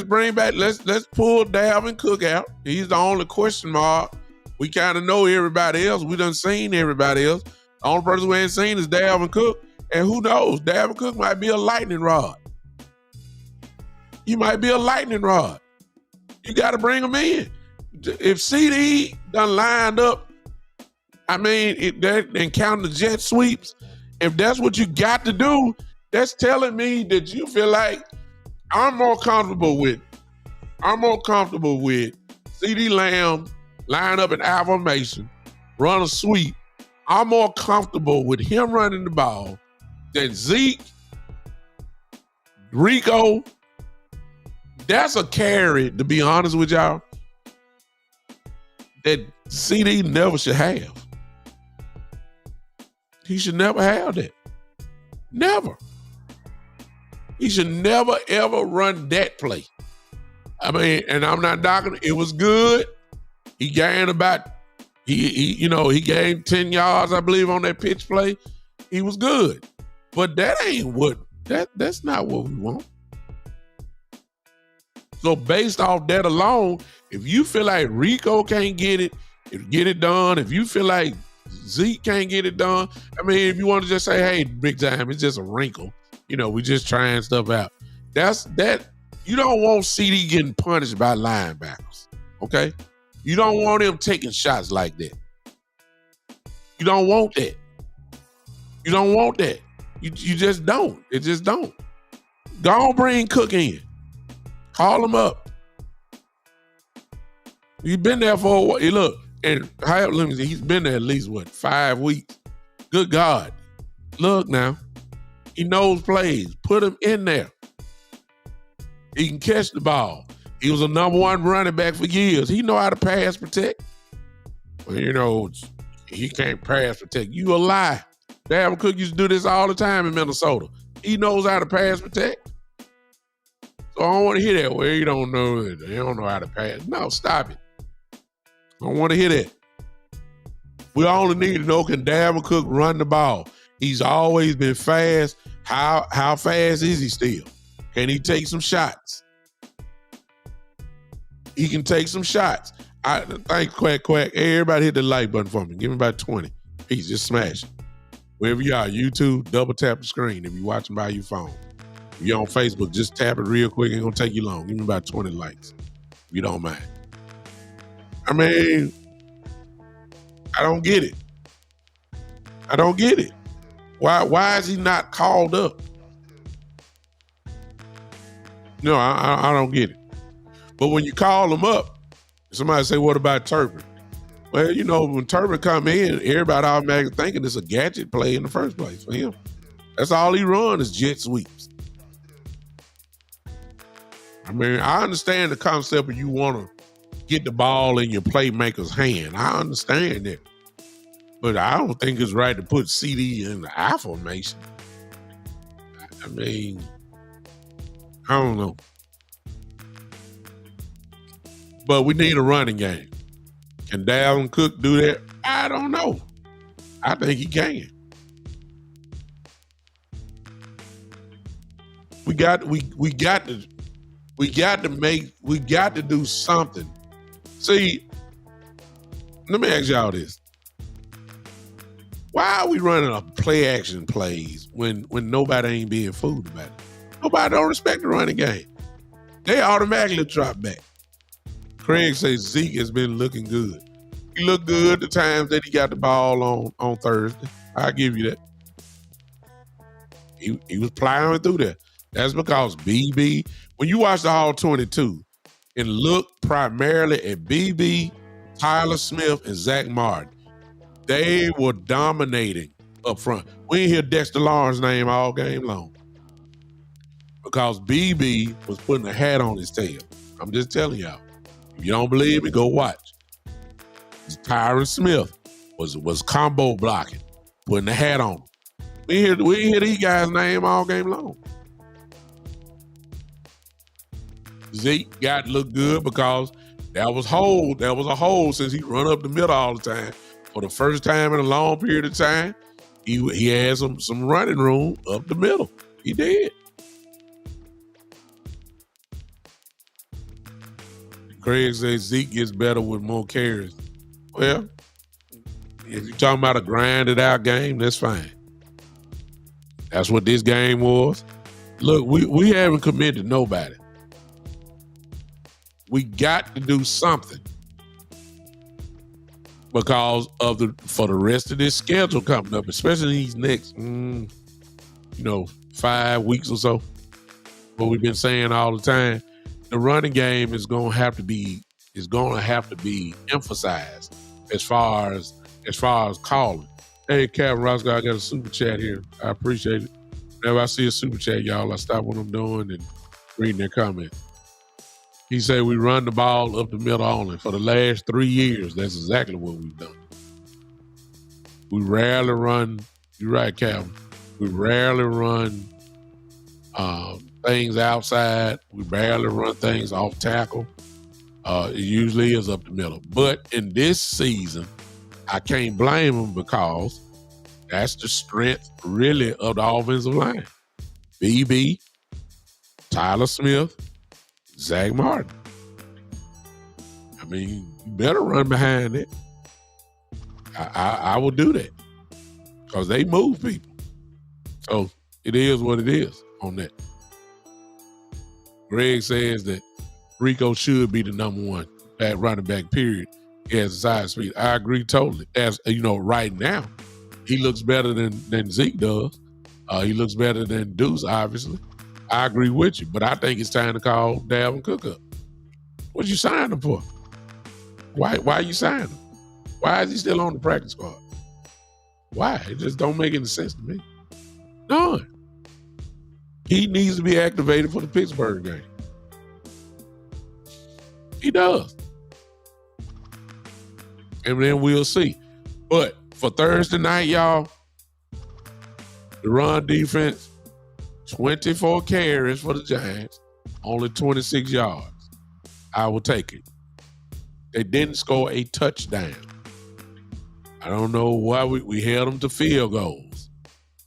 bring back, let's pull Dalvin Cook out. He's the only question mark. We kind of know everybody else. We done seen everybody else. The only person we ain't seen is Dalvin Cook. And who knows? Dalvin Cook might be a lightning rod. He might be a lightning rod. You got to bring him in. If CD done lined up, and counting the jet sweeps, if that's what you got to do, that's telling me that you feel like I'm more comfortable with CeeDee Lamb line up in I formation, run a sweep, I'm more comfortable with him running the ball than Zeke, Rico. That's a carry, to be honest with y'all, that CD never should have. He should never have that. Never. He should never, ever run that play. I mean, and I'm not knocking it. It was good. He gained he gained 10 yards, I believe, on that pitch play. He was good. But that's not what we want. So based off that alone, if you feel like Rico can't get it done, if you feel like Zeke can't get it done, I mean, if you want to just say, hey, big time, it's just a wrinkle. We just trying stuff out. You don't want CD getting punished by linebackers, okay? You don't want him taking shots like that. You don't want that. You don't want that. You just don't. It just don't. Go on, bring Cook in. Call him up. He's been there for a while. Look, and he's been there at least, 5 weeks? Good God. Look now. He knows plays. Put him in there. He can catch the ball. He was a number 1 running back for years. He know how to pass protect. Well, he can't pass protect. You a lie. Dalvin Cook used to do this all the time in Minnesota. He knows how to pass protect. So I don't want to hear that. Well, you don't know it. They don't know how to pass. No, stop it. I don't want to hear that. We only need to know, can Dalvin Cook run the ball? He's always been fast. How fast is he still? Can he take some shots? He can take some shots. Thanks, Quack. Everybody hit the like button for me. Give me about 20. Please, just smash it. Wherever you are, YouTube, double tap the screen if you're watching by your phone. If you're on Facebook, just tap it real quick. Ain't gonna take you long. Give me about 20 likes, if you don't mind. I mean, I don't get it. I don't get it. Why is he not called up? No, I don't get it. But when you call him up, somebody say, what about Turpin? Well, when Turpin come in, everybody automatically thinking it's a gadget play in the first place for him. That's all he run is jet sweeps. I mean, I understand the concept of you want to get the ball in your playmaker's hand. I understand that. But I don't think it's right to put CD in the I formation. I mean, I don't know. But we need a running game. Can Dalvin Cook do that? I don't know. I think he can. We got to do something. See, let me ask y'all this. Why are we running a play action plays when nobody ain't being fooled about it? Nobody don't respect the running game. They automatically drop back. Craig says Zeke has been looking good. He looked good the times that he got the ball on Thursday. I'll give you that. He was plowing through there. That's because BB, when you watch the All 22 and look primarily at BB, Tyler Smith, and Zach Martin, they were dominating up front. We didn't hear Dexter Lawrence's name all game long because BB was putting a hat on his tail. I'm just telling y'all. If you don't believe me, go watch. Tyron Smith was combo blocking, putting a hat on. We didn't hear these guys' name all game long. Zeke got to look good because that was a hole since he run up the middle all the time. For the first time in a long period of time, he had some running room up the middle. He did. Craig says Zeke gets better with more carries. Well, if you're talking about a grinded out game, that's fine. That's what this game was. Look, we haven't committed nobody. We got to do something because for the rest of this schedule coming up, especially these next 5 weeks or so. What we've been saying all the time, the running game is going to have to be emphasized as far as as far as calling. Hey, Captain Roscoe, I got a super chat here. I appreciate it. Whenever I see a super chat, y'all, I stop what I'm doing and reading their comments. He said we run the ball up the middle only. For the last 3 years, that's exactly what we've done. We rarely run, you're right, Calvin, we rarely run things outside. We barely run things off tackle. It usually is up the middle. But in this season, I can't blame them because that's the strength, really, of the offensive line. BB, Tyler Smith, Zach Martin. I mean, you better run behind it. I will do that because they move people. So it is what it is on that. Greg says that Rico should be the number one at running back, period. He has a side speed. I agree totally. As you know, right now, he looks better than Zeke does. He looks better than Deuce, obviously. I agree with you, but I think it's time to call Dalvin Cook up. What you signed him for? Why you signed him? Why is he still on the practice squad? Why? It just don't make any sense to me. None. He needs to be activated for the Pittsburgh game. He does. And then we'll see. But for Thursday night, y'all, the run defense, 24 carries for the Giants, only 26 yards. I will take it. They didn't score a touchdown. I don't know why we held them to field goals.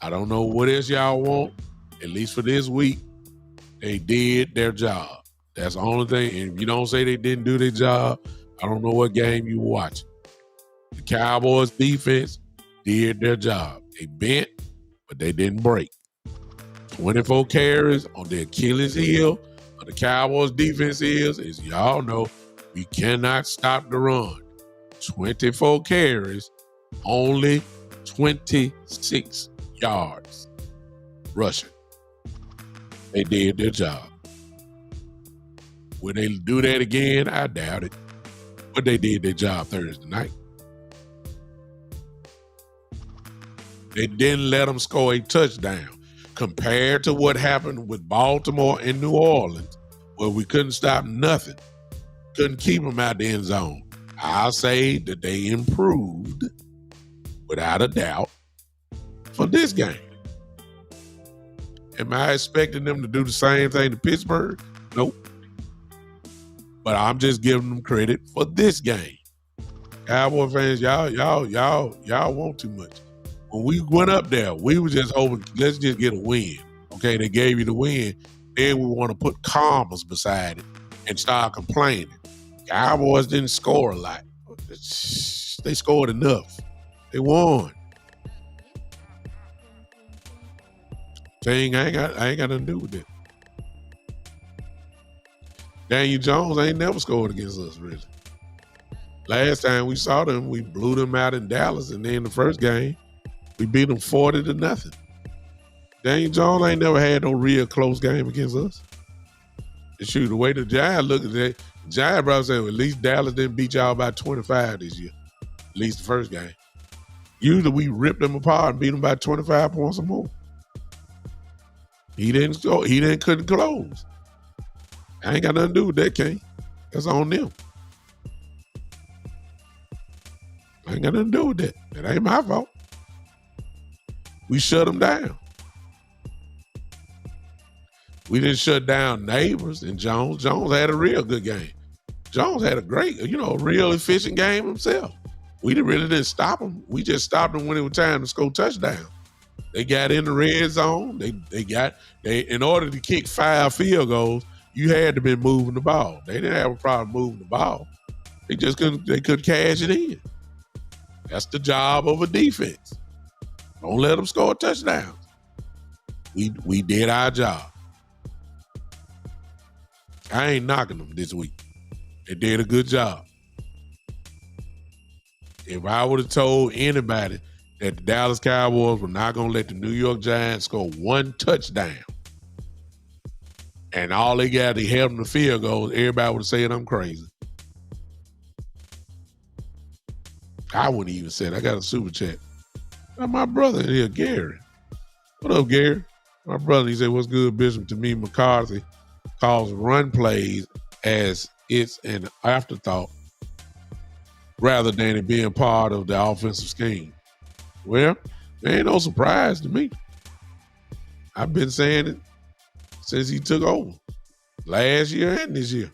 I don't know what else y'all want. At least for this week, they did their job. That's the only thing. And if you don't say they didn't do their job, I don't know what game you watch. The Cowboys defense did their job. They bent, but they didn't break. 24 carries on the Achilles heel of the Cowboys defense is, as y'all know, we cannot stop the run. 24 carries, only 26 yards rushing. They did their job. Will they do that again? I doubt it. But they did their job Thursday night. They didn't let them score a touchdown. Compared to what happened with Baltimore and New Orleans, where we couldn't stop nothing, couldn't keep them out the end zone, I'll say that they improved, without a doubt, for this game. Am I expecting them to do the same thing to Pittsburgh? Nope. But I'm just giving them credit for this game. Cowboy fans, y'all want too much. When we went up there, we were just hoping, let's just get a win. Okay, they gave you the win. Then we want to put commas beside it and start complaining. Cowboys didn't score a lot. They scored enough. They won. Thing I ain't got nothing to do with it. Daniel Jones ain't never scored against us, really. Last time we saw them, we blew them out in Dallas, and then the first game, we beat them 40-0. Daniel Jones ain't never had no real close game against us. And shoot, the way the Giants look at that, the Giants probably say, well, at least Dallas didn't beat y'all by 25 this year. At least the first game. Usually we ripped them apart and beat them by 25 points or more. He couldn't close. I ain't got nothing to do with that, King. That's on them. I ain't got nothing to do with that. That ain't my fault. We shut them down. We didn't shut down Neighbors and Jones. Jones had a real good game. Jones had a great, real efficient game himself. We really didn't stop him. We just stopped him when it was time to score touchdowns. They got in the red zone. They in order to kick 5 field goals, you had to be moving the ball. They didn't have a problem moving the ball. They couldn't cash it in. That's the job of a defense. Don't let them score touchdowns. We did our job. I ain't knocking them this week. They did a good job. If I would have told anybody that the Dallas Cowboys were not going to let the New York Giants score 1 touchdown, and all they got to help them to field goals, everybody would have said I'm crazy. I wouldn't even say it. I got a super chat. My brother in here, Gary. What up, Gary? My brother, he said, what's good, Bishop? To me, McCarthy calls run plays as it's an afterthought rather than it being part of the offensive scheme. Well, there ain't no surprise to me. I've been saying it since he took over last year and this year.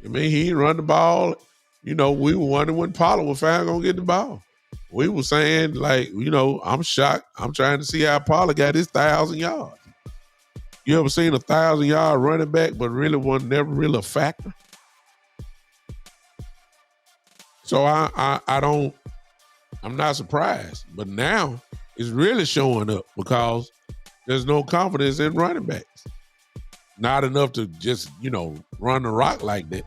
I mean, he didn't run the ball. We were wondering when Pollard was finally going to get the ball. We were saying, I'm shocked. I'm trying to see how Pollard got his 1,000 yards. You ever seen a 1,000-yard running back, but really was never really a factor? So I'm not surprised. But now it's really showing up because there's no confidence in running backs. Not enough to just, run the rock like that.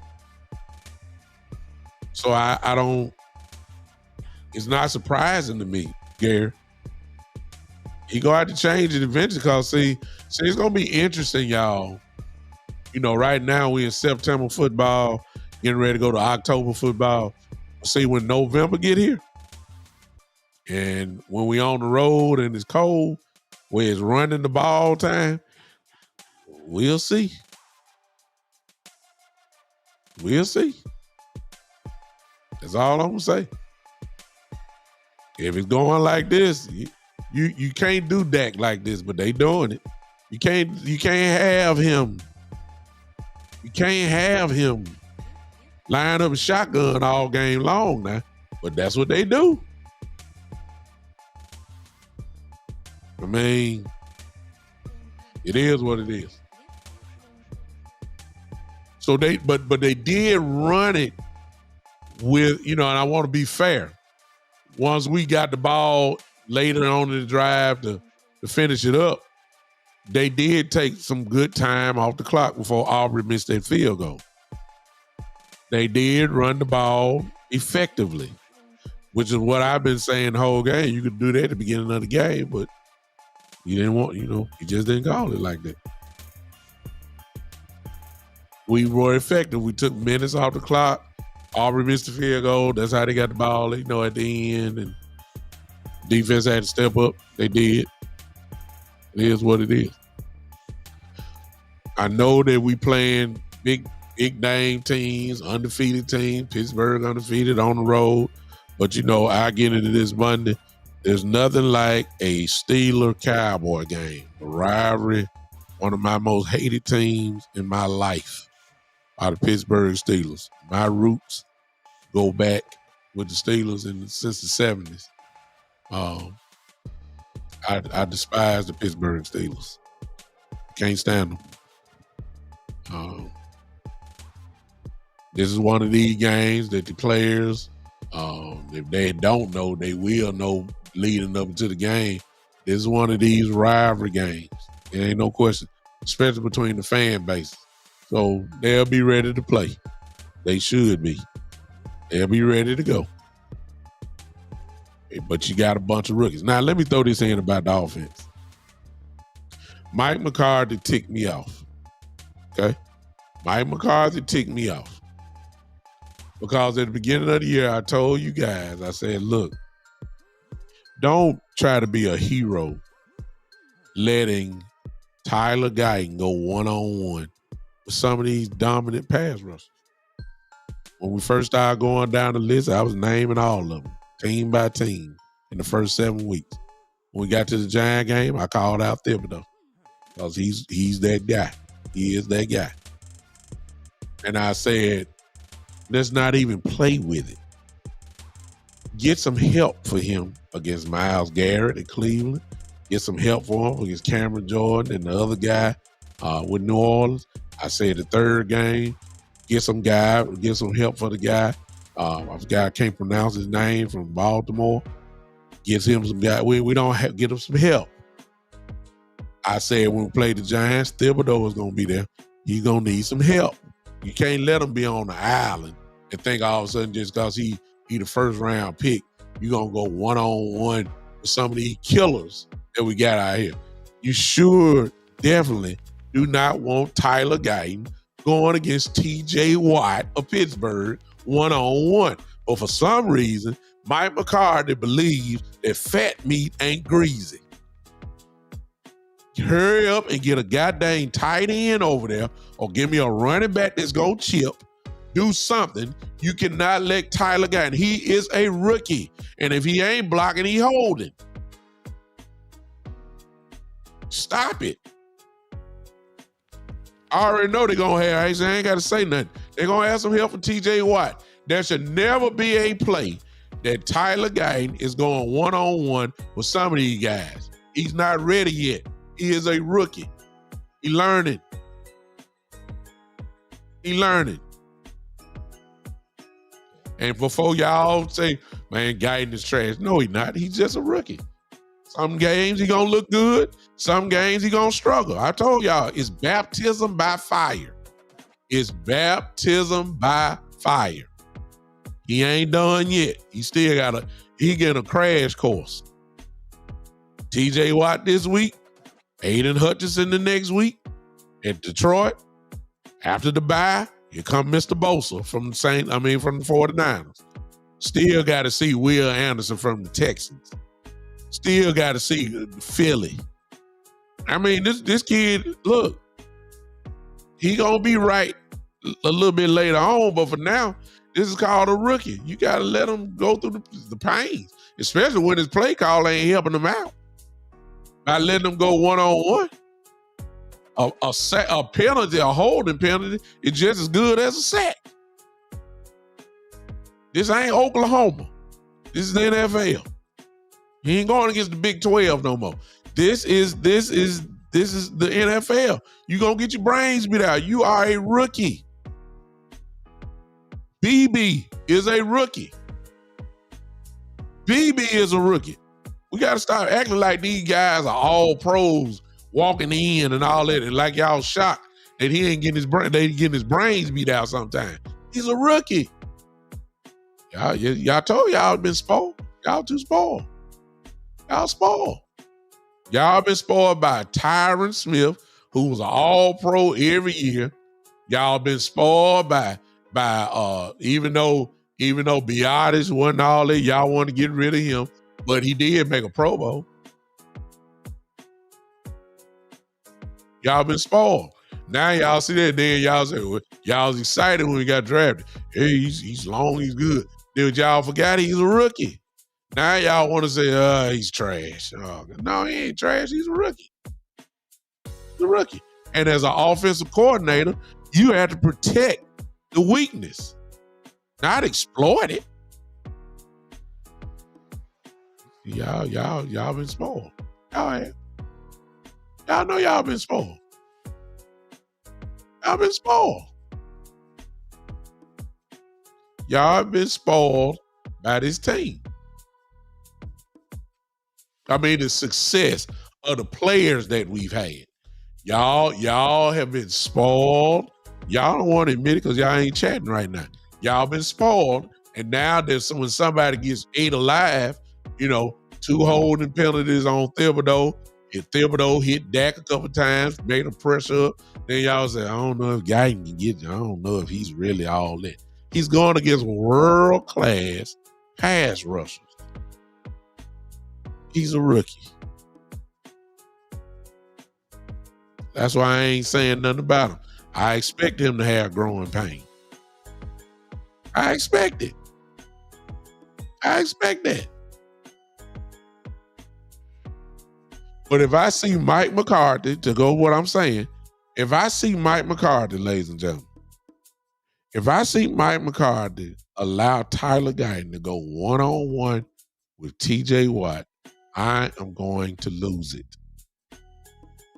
So I don't, it's not surprising to me, Gary. He gonna have to change it eventually because see, it's gonna be interesting, y'all. Right now we in September football, getting ready to go to October football. See when November get here, and when we on the road and it's cold, where it's running the ball time, we'll see. We'll see. That's all I'm gonna say. If it's going like this, you can't do Dak like this, but they doing it. You can't have him. You can't have him line up a shotgun all game long now. But that's what they do. I mean, it is what it is. So but they did run it with, and I want to be fair. Once we got the ball later on in the drive to finish it up, they did take some good time off the clock before Aubrey missed that field goal. They did run the ball effectively, which is what I've been saying the whole game. You could do that at the beginning of the game, but you didn't want, you just didn't call it like that. We were effective. We took minutes off the clock. Aubrey missed the field goal. That's how they got the ball, at the end. And defense had to step up. They did. It is what it is. I know that we playing big name teams, undefeated teams, Pittsburgh undefeated on the road. But, I get into this Monday. There's nothing like a Steeler-Cowboy game. A rivalry, one of my most hated teams in my life are the Pittsburgh Steelers. My roots go back with the Steelers since the 70s. I despise the Pittsburgh Steelers. Can't stand them. This is one of these games that the players, if they don't know, they will know leading up into the game. This is one of these rivalry games. There ain't no question, especially between the fan bases. So they'll be ready to play. They should be. They'll be ready to go. But you got a bunch of rookies. Now, let me throw this in about the offense. Mike McCarthy ticked me off. Okay? Mike McCarthy ticked me off. Because at the beginning of the year, I told you guys, I said, look, don't try to be a hero letting Tyler Guyton go one-on-one with some of these dominant pass rushers. When we first started going down the list, I was naming all of them, team by team, in the first 7 weeks. When we got to the Giant game, I called out Thibodeau because he's that guy. He is that guy. And I said, let's not even play with it. Get some help for him against Myles Garrett at Cleveland. Get some help for him against Cameron Jordan and the other guy with New Orleans. I said the third game, get some help for the guy. I can't pronounce his name, from Baltimore. Get him some guy. We don't get him some help. I said when we play the Giants, Thibodeau is going to be there. He's going to need some help. You can't let him be on the island and think all of a sudden just because he the first round pick, you're going to go one-on-one with some of these killers that we got out here. You sure definitely do not want Tyler Guyton going against T.J. Watt of Pittsburgh one-on-one. But for some reason, Mike McCarthy believes that fat meat ain't greasy. Hurry up and get a goddamn tight end over there or give me a running back that's going to chip. Do something. You cannot let Tyler Guyton. He is a rookie. And if he ain't blocking, he holding. Stop it. I already know they're going to have, I ain't got to say nothing. They're going to have some help from TJ Watt. There should never be a play that Tyler Guyton is going one-on-one with some of these guys. He's not ready yet. He is a rookie. He learning. And before y'all say, man, Guyton is trash. No, he's not. He's just a rookie. Some games he gonna look good. Some games he gonna struggle. I told y'all, it's baptism by fire. It's baptism by fire. He ain't done yet. He still he get a crash course. TJ Watt this week, Aiden Hutchinson the next week at Detroit. After the bye, here come Mr. Bosa from the 49ers. Still got to see Will Anderson from the Texans. Still got to see Philly. I mean, this kid, look, he gonna be right a little bit later on, but for now, this is called a rookie. You got to let him go through the pains, especially when his play call ain't helping him out. By letting him go one-on-one. A penalty, a holding penalty, is just as good as a sack. This ain't Oklahoma. This is the NFL. He ain't going against the Big 12 no more. This is the NFL. You gonna get your brains beat out. You are a rookie. BB is a rookie. BB is a rookie. We got to stop acting like these guys are all pros walking in and all that, and like y'all shocked that he ain't getting his brains beat out sometime. He's a rookie. Y'all told y'all been spoiled. Y'all too spoiled. Y'all spoiled. Y'all been spoiled by Tyron Smith, who was an all-pro every year. Y'all been spoiled by even though Biotis wasn't all that, y'all want to get rid of him, but he did make a Pro Bowl. Y'all been spoiled. Now y'all see that, then y'all say, well, y'all was excited when he got drafted. Hey, he's long, he's good. Then y'all forgot he's a rookie. Now y'all want to say, he's trash. No, he ain't trash. He's a rookie. He's a rookie. And as an offensive coordinator, you have to protect the weakness, not exploit it. Y'all been spoiled. Y'all have. Y'all know y'all been spoiled. Y'all been spoiled. Y'all been spoiled by this team. I mean, the success of the players that we've had. Y'all have been spoiled. Y'all don't want to admit it because y'all ain't chatting right now. Y'all been spoiled, and now when somebody gets ate alive, 2 holding penalties on Thibodeau. If Thibodeau hit Dak a couple times, made him pressure up, then y'all say, I don't know if Guyton can get you. I don't know if he's really all that. He's going against world-class pass rushers. He's a rookie. That's why I ain't saying nothing about him. I expect him to have growing pain. I expect it. I expect that. But if I see Mike McCarthy, to go what I'm saying, if I see Mike McCarthy, ladies and gentlemen, if I see Mike McCarthy allow Tyler Guyton to go one-on-one with TJ Watt, I am going to lose it.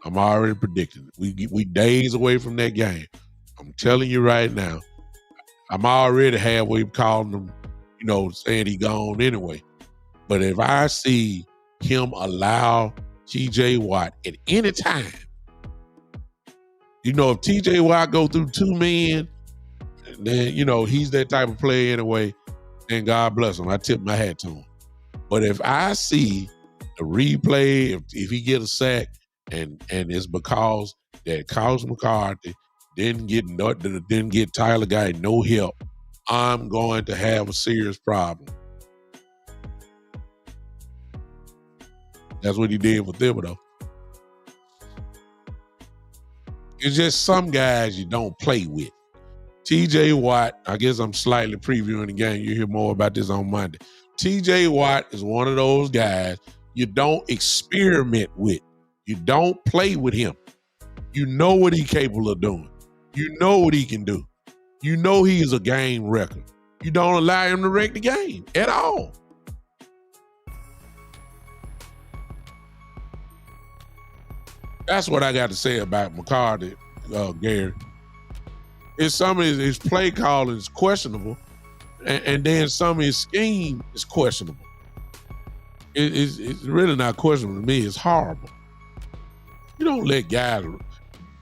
I'm already predicting it. We days away from that game. I'm telling you right now, I'm already halfway calling him, saying he gone anyway. But if I see him allow TJ Watt at any time, if TJ Watt go through 2 men, then, he's that type of player anyway, then God bless him. I tip my hat to him. But if I see the replay, if he get a sack, and it's because that Coach McCarthy didn't get Tyler Guyton no help, I'm going to have a serious problem. That's what he did with Thibodeau. It's just some guys you don't play with. TJ Watt, I guess I'm slightly previewing the game. You'll hear more about this on Monday. TJ Watt is one of those guys you don't experiment with. You don't play with him. You know what he's capable of doing. You know what he can do. You know he is a game wrecker. You don't allow him to wreck the game at all. That's what I got to say about McCarthy, Gary. Some of his play calling is questionable, and then some of his scheme is questionable. It's really not questionable to me. It's horrible. You don't let guys,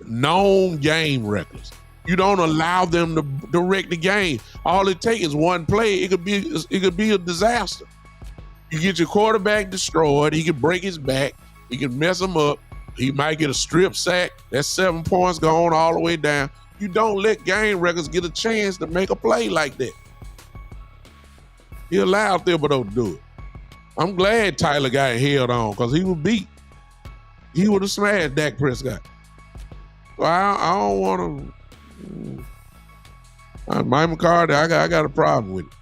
known game wreckers, you don't allow them to wreck the game. All it takes is one play. It could be a disaster. You get your quarterback destroyed. He can break his back. He can mess him up. He might get a strip sack. That's 7 points gone all the way down. You don't let game wreckers get a chance to make a play like that. He allowed Thibodeau to do it. I'm glad Tyler got held on because he was beat. He would have smashed Dak Prescott. So I don't want to. Mike McCarthy, I got a problem with it.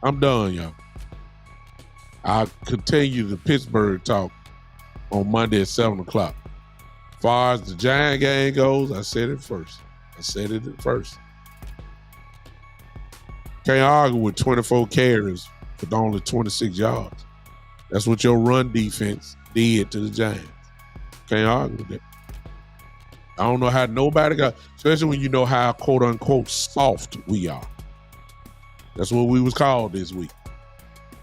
I'm done, y'all. I'll continue the Pittsburgh talk on Monday at 7 o'clock. As far as the Giant game goes, I said it first. Can't argue with 24 carries with only 26 yards. That's what your run defense did to the Giants. Can't argue with that. I don't know how nobody got, especially when you know how quote unquote soft we are. That's what we was called this week.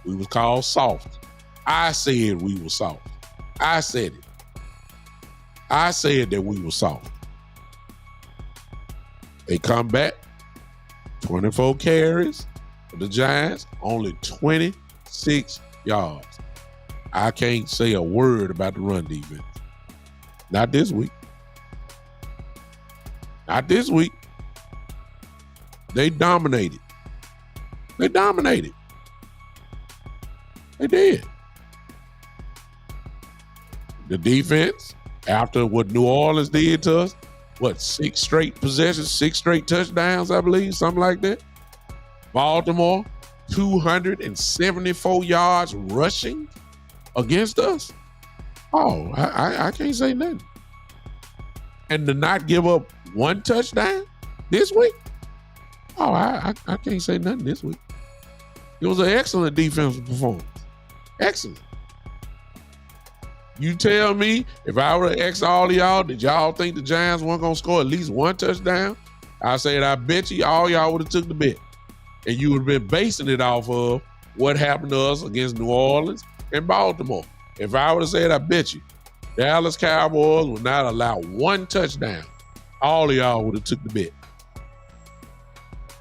We was called soft. I said we were soft. I said it. I said that we were soft. They come back, 24 carries for the Giants, only 26 yards. I can't say a word about the run defense. Not this week. Not this week. They dominated. They did. The defense, after what New Orleans did to us, 6 straight possessions, 6 straight touchdowns, I believe, something like that. Baltimore, 274 yards rushing against us. Oh, I can't say nothing. And to not give up 1 touchdown this week? Oh, I can't say nothing this week. It was an excellent defensive performance. Excellent. You tell me, if I were to ask all of y'all, did y'all think the Giants weren't going to score at least 1 touchdown? I said, I bet you all y'all would have took the bet. And you would have been basing it off of what happened to us against New Orleans and Baltimore. If I would have said, I bet you, Dallas Cowboys would not allow 1 touchdown, all of y'all would have took the bet.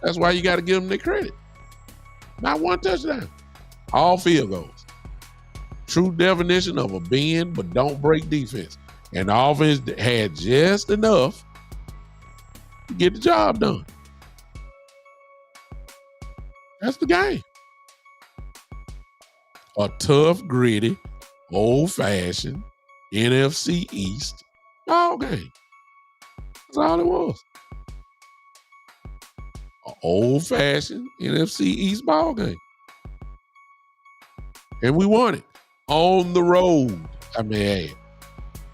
That's why you got to give them their credit. Not 1 touchdown. All field goals. True definition of a bend but don't break defense. And the offense had just enough to get the job done. That's the game. A tough, gritty, old-fashioned NFC East ball game. That's all it was. An old-fashioned NFC East ball game. And we won it. On the road. I mean, hey,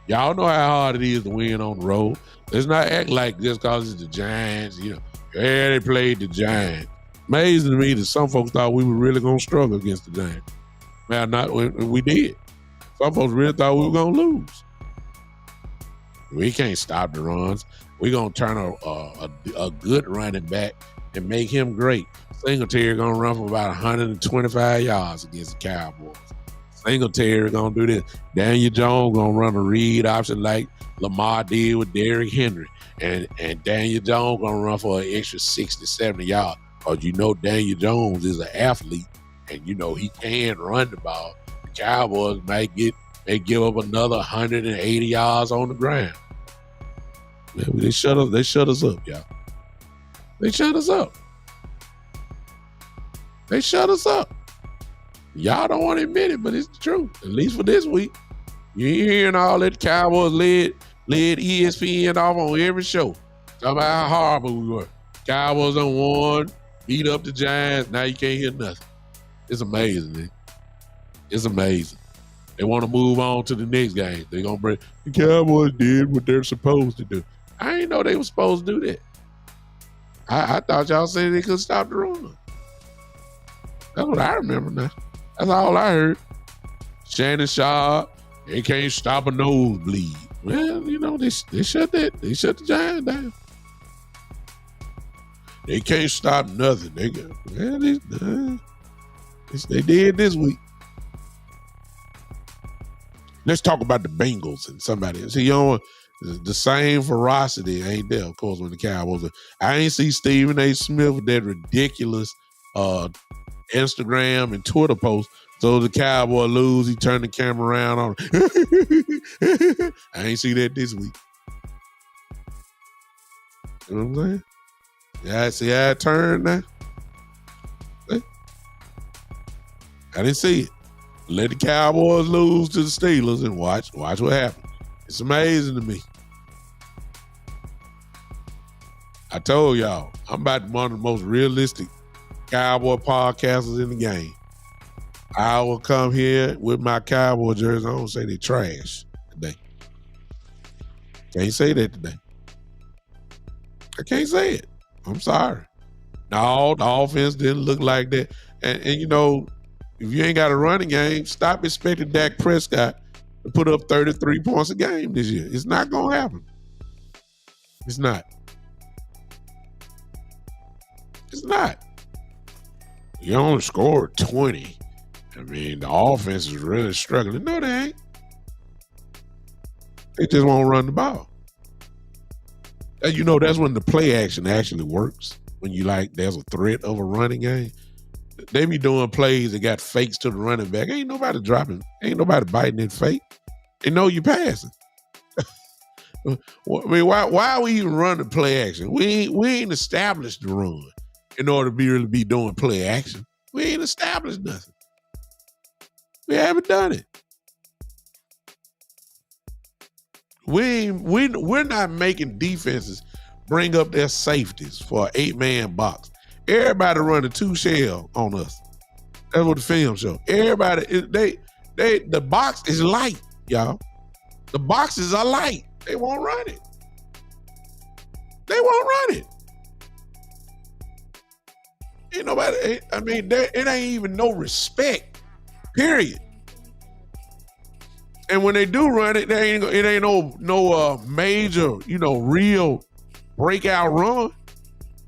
y'all know how hard it is to win on the road. Let's not act like just because it's the Giants, yeah, they played the Giants. Amazing to me that some folks thought we were really going to struggle against the Giants. Man, we did. Some folks really thought we were going to lose. We can't stop the runs. We're going to turn a good running back and make him great. Singletary going to run for about 125 yards against the Cowboys. Singletary gonna do this. Daniel Jones gonna run a read option like Lamar did with Derrick Henry. And Daniel Jones gonna run for an extra 60, 70 yards. Because you know Daniel Jones is an athlete and you know he can run the ball. The Cowboys may give up another 180 yards on the ground. Man, they shut us up, y'all. They shut us up. Y'all don't want to admit it, but it's the truth. At least for this week. You ain't hearing all that Cowboys led ESPN off on every show. Talking about how horrible we were. Cowboys done won, beat up the Giants. Now you can't hear nothing. It's amazing, man. It's amazing. They want to move on to the next game. They're going to bring the Cowboys did what they're supposed to do. I didn't know they were supposed to do that. I thought y'all said they could stop the run. That's what I remember now. That's all I heard. Shannon Sharp, they can't stop a nosebleed. Well, you know, they shut that. They shut the Giants down. They can't stop nothing. They did this week. Let's talk about the Bengals and somebody else. See, you know, the same ferocity ain't there, of course, when the Cowboys are. I ain't see Stephen A. Smith with that ridiculous Instagram and Twitter post. So the Cowboy lose, he turned the camera around on him. I ain't see that this week. You know what I'm saying? Yeah, see how it turned now? I didn't see it. Let the Cowboys lose to the Steelers and watch what happens. It's amazing to me. I told y'all, I'm about to be one of the most realistic Cowboy podcasters in the game. I will come here with my Cowboy jersey. I don't say they trash today. Can't say that today. I can't say it. I'm sorry. No, the offense didn't look like that. And you know, if you ain't got a running game, stop expecting Dak Prescott to put up 33 points a game this year. It's not going to happen. It's not. It's not. You only scored 20. I mean, the offense is really struggling. No, they ain't. They just won't run the ball. And you know, that's when the play action actually works. When you there's a threat of a running game. They be doing plays that got fakes to the running back. Ain't nobody dropping. Ain't nobody biting that fake. They know you passing. I mean, why are we even running play action? We ain't established the run in order to really be doing play action. We ain't established nothing. We haven't done it. We're not making defenses bring up their safeties for an 8-man box. Everybody running 2 shell on us. That's what the film show. Everybody, the box is light, y'all. The boxes are light. They won't run it. They won't run it. Ain't nobody. I mean, it ain't even no respect. Period. And when they do run it, it ain't no major, real breakout run.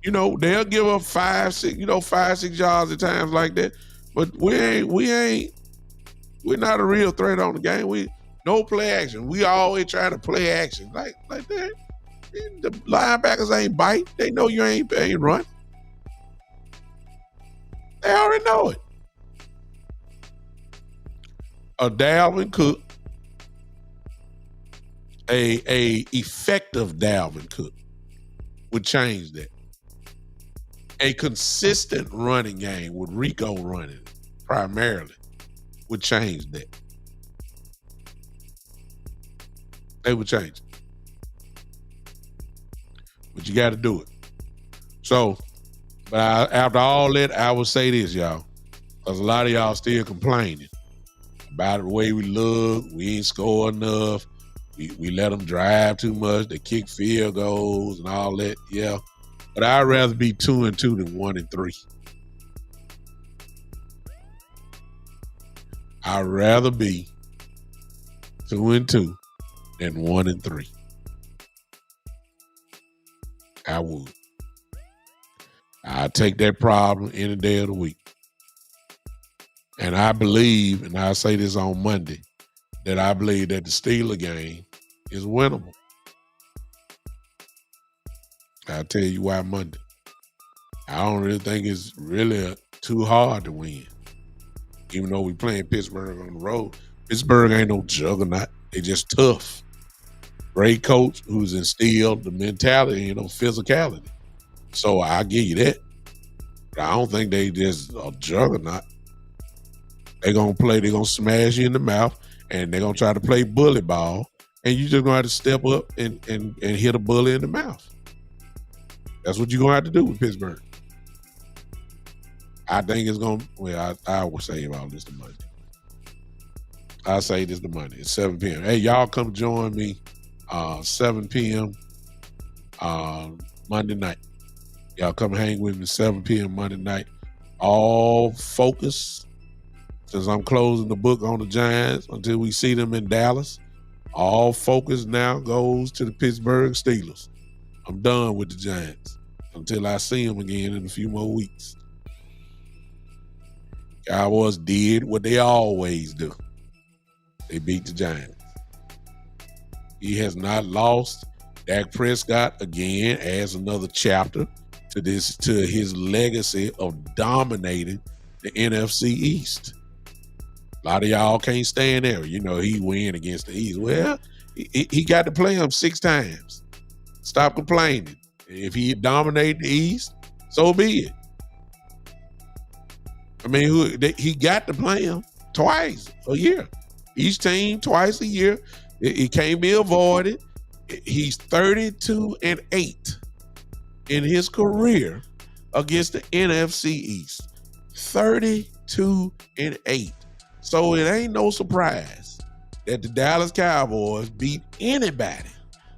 They'll give up 5-6 yards at times like that. But we're not a real threat on the game. No play action. We always try to play action like that. The linebackers ain't bite. They know you ain't run. They already know it. A Dalvin Cook, a effective Dalvin Cook would change that. A consistent running game with Rico running primarily would change that. They would change it. But you got to do it. So, but after all that, I will say this, y'all, because a lot of y'all still complaining about the way we look. We ain't score enough. We let them drive too much. They kick field goals and all that. Yeah. But I'd rather be 2-2 than 1-3. I'd rather be 2-2 than 1-3. I would. I'd take that problem any day of the week. And I believe, and I'll say this on Monday, that I believe that the Steelers game is winnable. I'll tell you why Monday. I don't really think it's really too hard to win. Even though we playing Pittsburgh on the road. Pittsburgh ain't no juggernaut. They just tough. Great coach who's instilled the mentality, physicality. So I'll give you that. But I don't think they just a juggernaut. They're going to smash you in the mouth, and they're going to try to play bully ball, and you just going to have to step up and hit a bully in the mouth. That's what you're going to have to do with Pittsburgh. I think it's going to, well, I will save all this to Monday. I'll say this to Monday. It's 7 p.m. Hey, y'all come join me 7 p.m. Monday night. Y'all come hang with me 7 p.m. Monday night. All focus, since I'm closing the book on the Giants until we see them in Dallas, all focus now goes to the Pittsburgh Steelers. I'm done with the Giants until I see them again in a few more weeks. Cowboys did what they always do. They beat the Giants. He has not lost. Dak Prescott again adds another chapter to his legacy of dominating the NFC East. A lot of y'all can't stand there. You know, he win against the East. Well, he got to play them 6 times. Stop complaining. If he dominated the East, so be it. I mean, he got to play them twice a year. Each team twice a year. It can't be avoided. He's 32-8 in his career against the NFC East. 32-8. So it ain't no surprise that the Dallas Cowboys beat anybody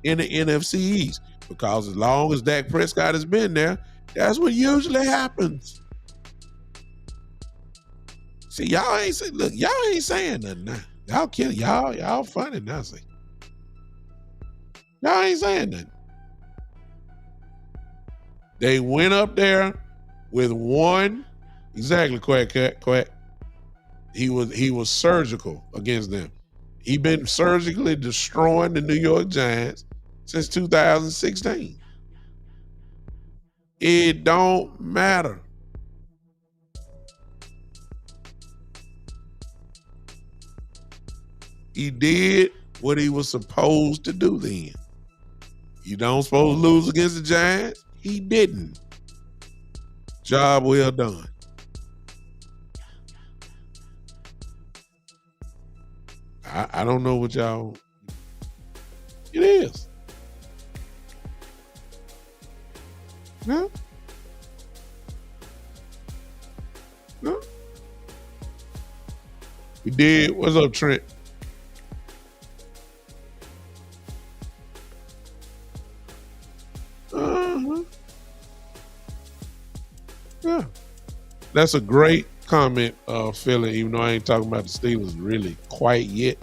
in the NFC East, because as long as Dak Prescott has been there, that's what usually happens. See, y'all ain't saying nothing now. Y'all kidding. Y'all funny now. See, y'all ain't saying nothing. They went up there with one, exactly, quack. He was surgical against them. He been surgically destroying the New York Giants since 2016. It don't matter. He did what he was supposed to do then. You don't supposed to lose against the Giants? He didn't. Job well done. I don't know what y'all. It is. No. We did. What's up, Trent? Yeah. That's a great comment, Philly, even though I ain't talking about the Steelers really quite yet,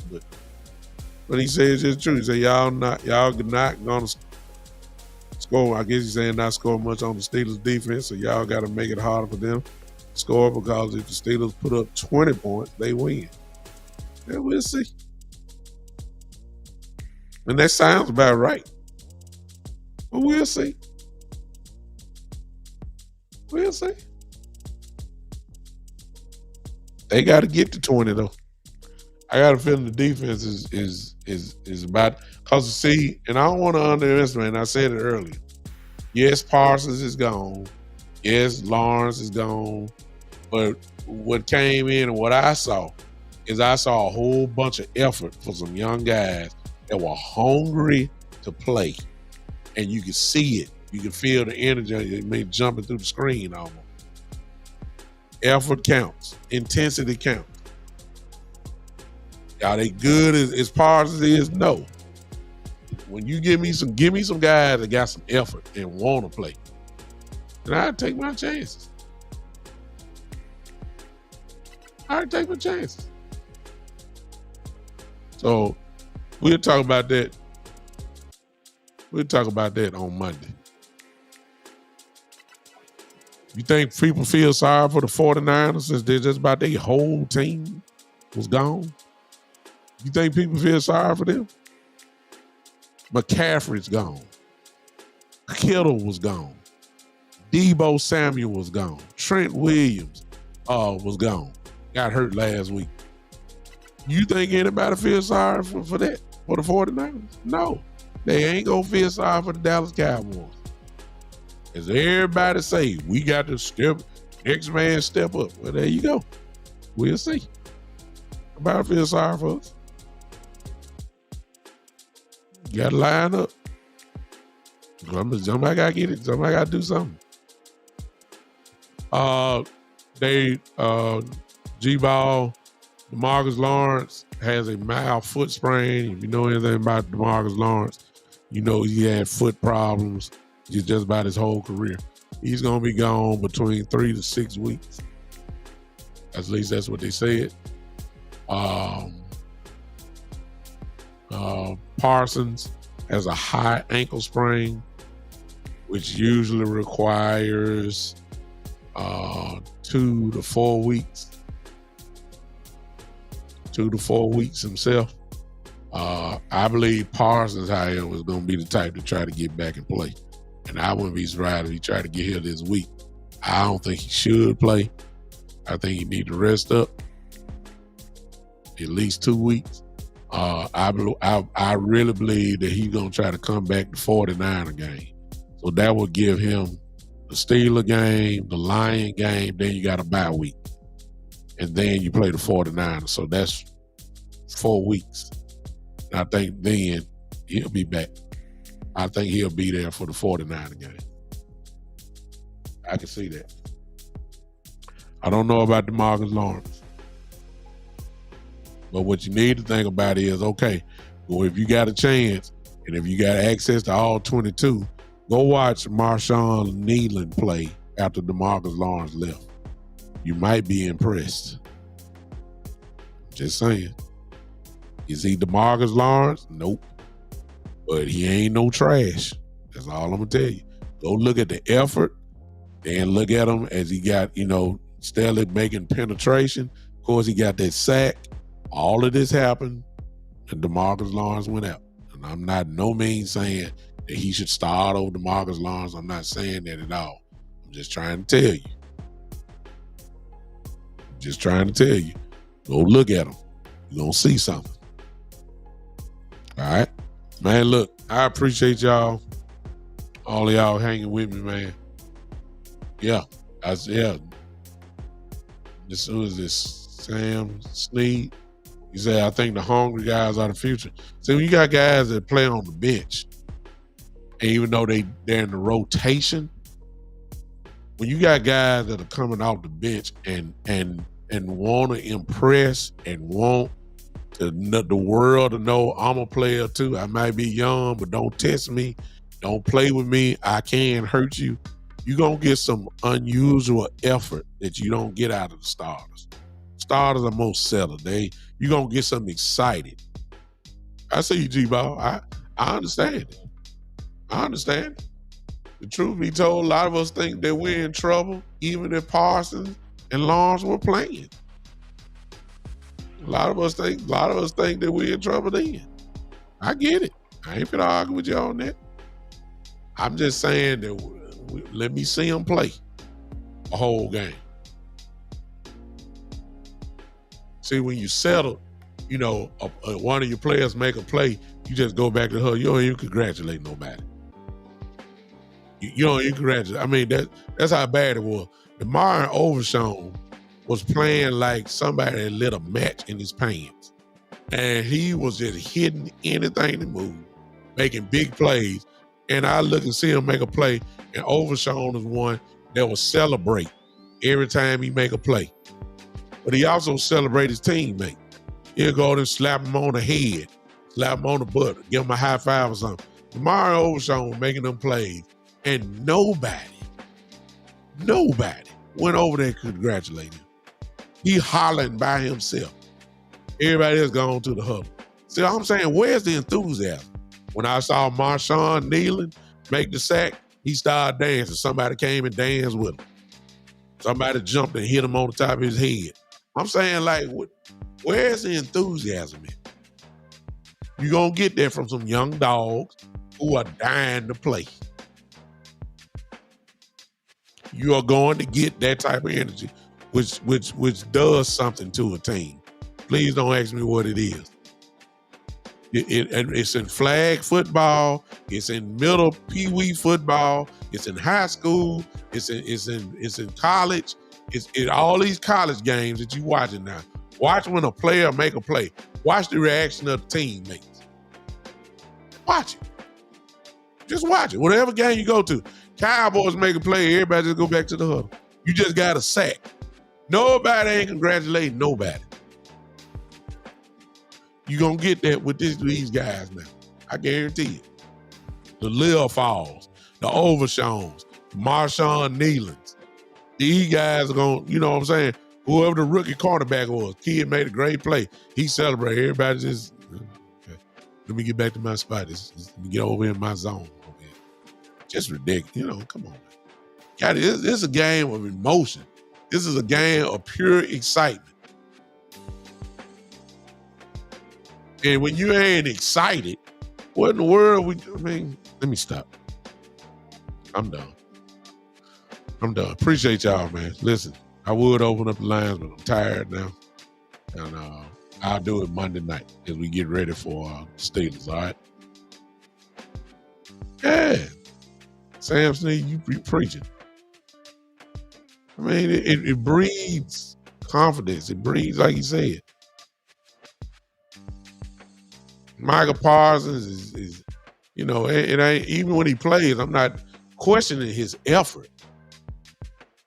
but he says it's true. He said y'all not gonna score. I guess he's saying not score much on the Steelers defense, so y'all gotta make it harder for them to score, because if the Steelers put up 20 points, they win. Yeah, we'll see. And that sounds about right. But we'll see. We'll see. They got to get to 20 though. I got a feeling the defense is about, because see, and I don't want to underestimate, and I said it earlier. Yes, Parsons is gone. Yes, Lawrence is gone. But what came in and what I saw is a whole bunch of effort for some young guys that were hungry to play. And you can see it. You can feel the energy. It may jumping through the screen almost. Effort counts. Intensity counts. Are they good as Parsons is? No. When you give me some guys that got some effort and want to play, then I take my chances. So we'll talk about that. We'll talk about that on Monday. You think people feel sorry for the 49ers since they're just about their whole team was gone? You think people feel sorry for them? McCaffrey's gone. Kittle was gone. Deebo Samuel was gone. Trent Williams was gone. Got hurt last week. You think anybody feels sorry for that? For the 49ers? No. They ain't gonna feel sorry for the Dallas Cowboys. As everybody say, we got to next man step up. Well, there you go. We'll see. Everybody feel sorry for us. You got to line up. Somebody got to get it. Somebody got to do something. G-Ball, DeMarcus Lawrence has a mild foot sprain. If you know anything about DeMarcus Lawrence, you know he had foot problems just about his whole career. He's going to be gone between 3 to 6 weeks. At least that's what they said. Parsons has a high ankle sprain, which usually requires 2 to 4 weeks. 2 to 4 weeks himself. I believe Parsons, however, is going to be the type to try to get back and play. And I wouldn't be surprised if he tried to get here this week. I don't think he should play. I think he needs to rest up at least 2 weeks. I really believe that he's going to try to come back the 49er game. So that will give him the Steeler game, the Lion game, then you got a bye week. And then you play the 49ers. So that's 4 weeks. And I think then he'll be back. I think he'll be there for the 49er game. I can see that. I don't know about DeMarcus Lawrence. But what you need to think about is, okay, well, if you got a chance and if you got access to all 22, go watch Marshawn Nealon play after DeMarcus Lawrence left. You might be impressed. Just saying. Is he DeMarcus Lawrence? Nope. But he ain't no trash. That's all I'm going to tell you. Go look at the effort and look at him as he got, steadily making penetration. Of course, he got that sack. All of this happened and DeMarcus Lawrence went out. And I'm not no means saying that he should start over DeMarcus Lawrence. I'm not saying that at all. I'm just trying to tell you. Go look at him. You're going to see something. All right? Man, look, I appreciate y'all. All of y'all hanging with me, man. Yeah. Who is this? Sam Snead. He said, I think the hungry guys are the future. See, when you got guys that play on the bench, and even though they're in the rotation, when you got guys that are coming off the bench and want to impress and want the world to know I'm a player too. I might be young, but don't test me. Don't play with me. I can hurt you. You're going to get some unusual effort that you don't get out of the starters. Starters are most settled. You're going to get something excited. I see you, G-Ball. I understand it. I understand it. The truth be told, a lot of us think that we're in trouble, even if Parsons and Lawrence were playing. A lot of us think that we're in trouble then. I get it. I ain't finna argue with you on that. I'm just saying that let me see them play a whole game. See, when you settle, one of your players make a play, you just go back to her. You don't even congratulate nobody. You don't even congratulate. I mean, that's how bad it was. DeMar Overshown was playing like somebody that lit a match in his pants. And he was just hitting anything that moved, making big plays. And I look and see him make a play, and Overshown is one that will celebrate every time he make a play. But he also celebrate his teammate. He'll go and slap him on the head, slap him on the butt, give him a high five or something. DeMar Overshown making them plays, and nobody went over there and congratulated him. He hollering by himself. Everybody else gone to the huddle. See what I'm saying? Where's the enthusiasm? When I saw Marshawn Nealon make the sack, he started dancing. Somebody came and danced with him. Somebody jumped and hit him on the top of his head. I'm saying, like, where's the enthusiasm in? You're going to get that from some young dogs who are dying to play. You are going to get that type of energy, which does something to a team. Please don't ask me what it is. It's in flag football. It's in middle pee-wee football. It's in high school. It's in college. It's all these college games that you watching now. Watch when a player make a play. Watch the reaction of the teammates. Watch it. Just watch it. Whatever game you go to, Cowboys make a play, everybody just go back to the huddle. You just got a sack. Nobody ain't congratulating nobody. You gonna get that with these guys now. I guarantee you. The Lil Falls, the Overshawns, the Marshawn Nealons. These guys are gonna, you know what I'm saying? Whoever the rookie cornerback was, kid made a great play. He celebrated. Everybody just, okay, let me get back to my spot. Let me get over in my zone. Just ridiculous. You know, come on, man. God, this is a game of emotion. This is a game of pure excitement. And when you ain't excited, what in the world let me stop. I'm done. Appreciate y'all, man. Listen, I would open up the lines, but I'm tired now. And I'll do it Monday night as we get ready for Steelers, all right? Yeah. Sam Snead, you preaching. I mean, it breeds confidence. It breeds, like you said. Michael Parsons is you know, it ain't, even when he plays, I'm not questioning his effort.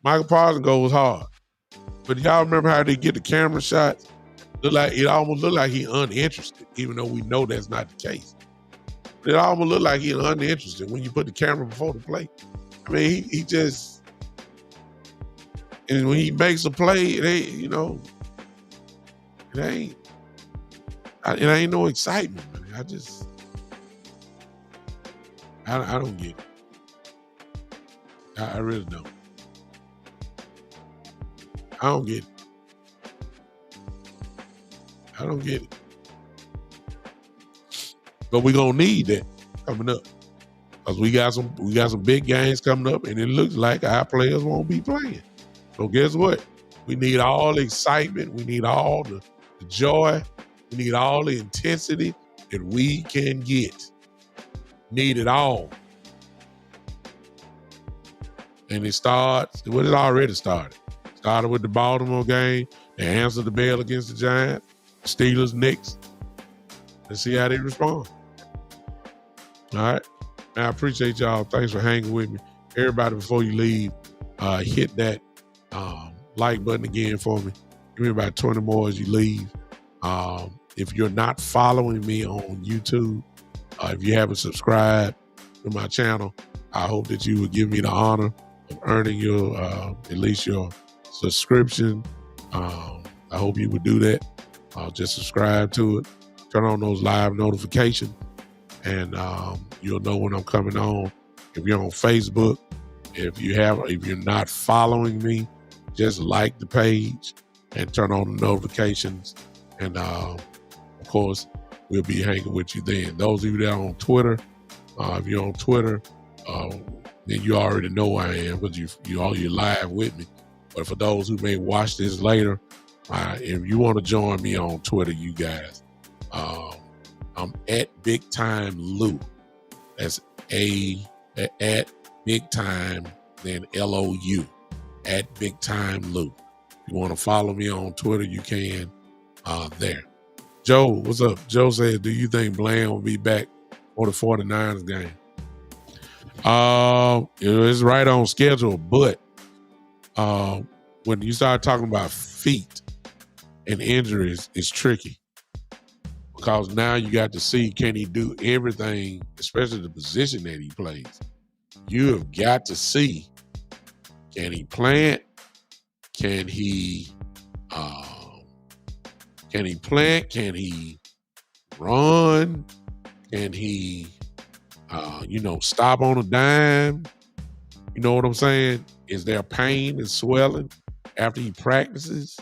Michael Parsons goes hard. But y'all remember how they get the camera shots? It almost looked like he uninterested, even though we know that's not the case. It almost looked like he's uninterested when you put the camera before the play. I mean, he just, and when he makes a play, it ain't, you know, it ain't no excitement, man. I don't get it. I really don't. I don't get it. I don't get it. But we're gonna need that coming up. Because we got some big games coming up, and it looks like our players won't be playing. So guess what? We need all the excitement, we need all the joy, we need all the intensity that we can get. Need it all. And it already started. Started with the Baltimore game. They answered the bell against the Giants. Steelers next. Let's see how they respond. All right. I appreciate y'all. Thanks for hanging with me. Everybody, before you leave, hit that like button again for me. Give me about 20 more as you leave. If you're not following me on YouTube, if you haven't subscribed to my channel, I hope that you would give me the honor of earning your at least your subscription. I hope you would do that. Just subscribe to it. Turn on those live notifications, and you'll know when I'm coming on. If you're on Facebook, if you're not following me, just like the page and turn on the notifications. And of course, we'll be hanging with you then. Those of you that are on Twitter, if you're on Twitter, then you already know who I am, because you're live with me. But for those who may watch this later, if you want to join me on Twitter, you guys, I'm at Big Time Lou. That's at Big Time, then LOU, at Big Time Lou. If you want to follow me on Twitter, you can there. Joe, what's up? Joe says, do you think Bland will be back for the 49ers game? It's right on schedule, but when you start talking about feet and injuries, it's tricky. Because now you got to see, can he do everything, especially the position that he plays? You have got to see, can he plant? Can he plant? Can he run? Can he, stop on a dime? You know what I'm saying? Is there pain and swelling after he practices?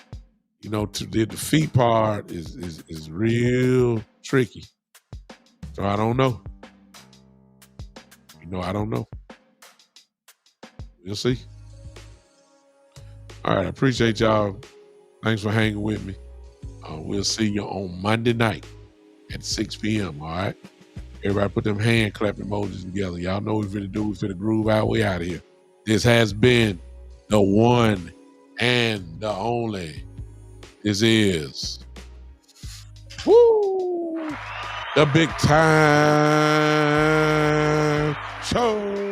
The feet part is real tricky. So I don't know. I don't know. We'll see. All right, I appreciate y'all. Thanks for hanging with me. We'll see you on Monday night at 6 p.m., all right? Everybody put them hand clap emojis together. Y'all know what we're finna do. We're finna groove our way out of here. This has been the one and the only is woo, the Big Time Show.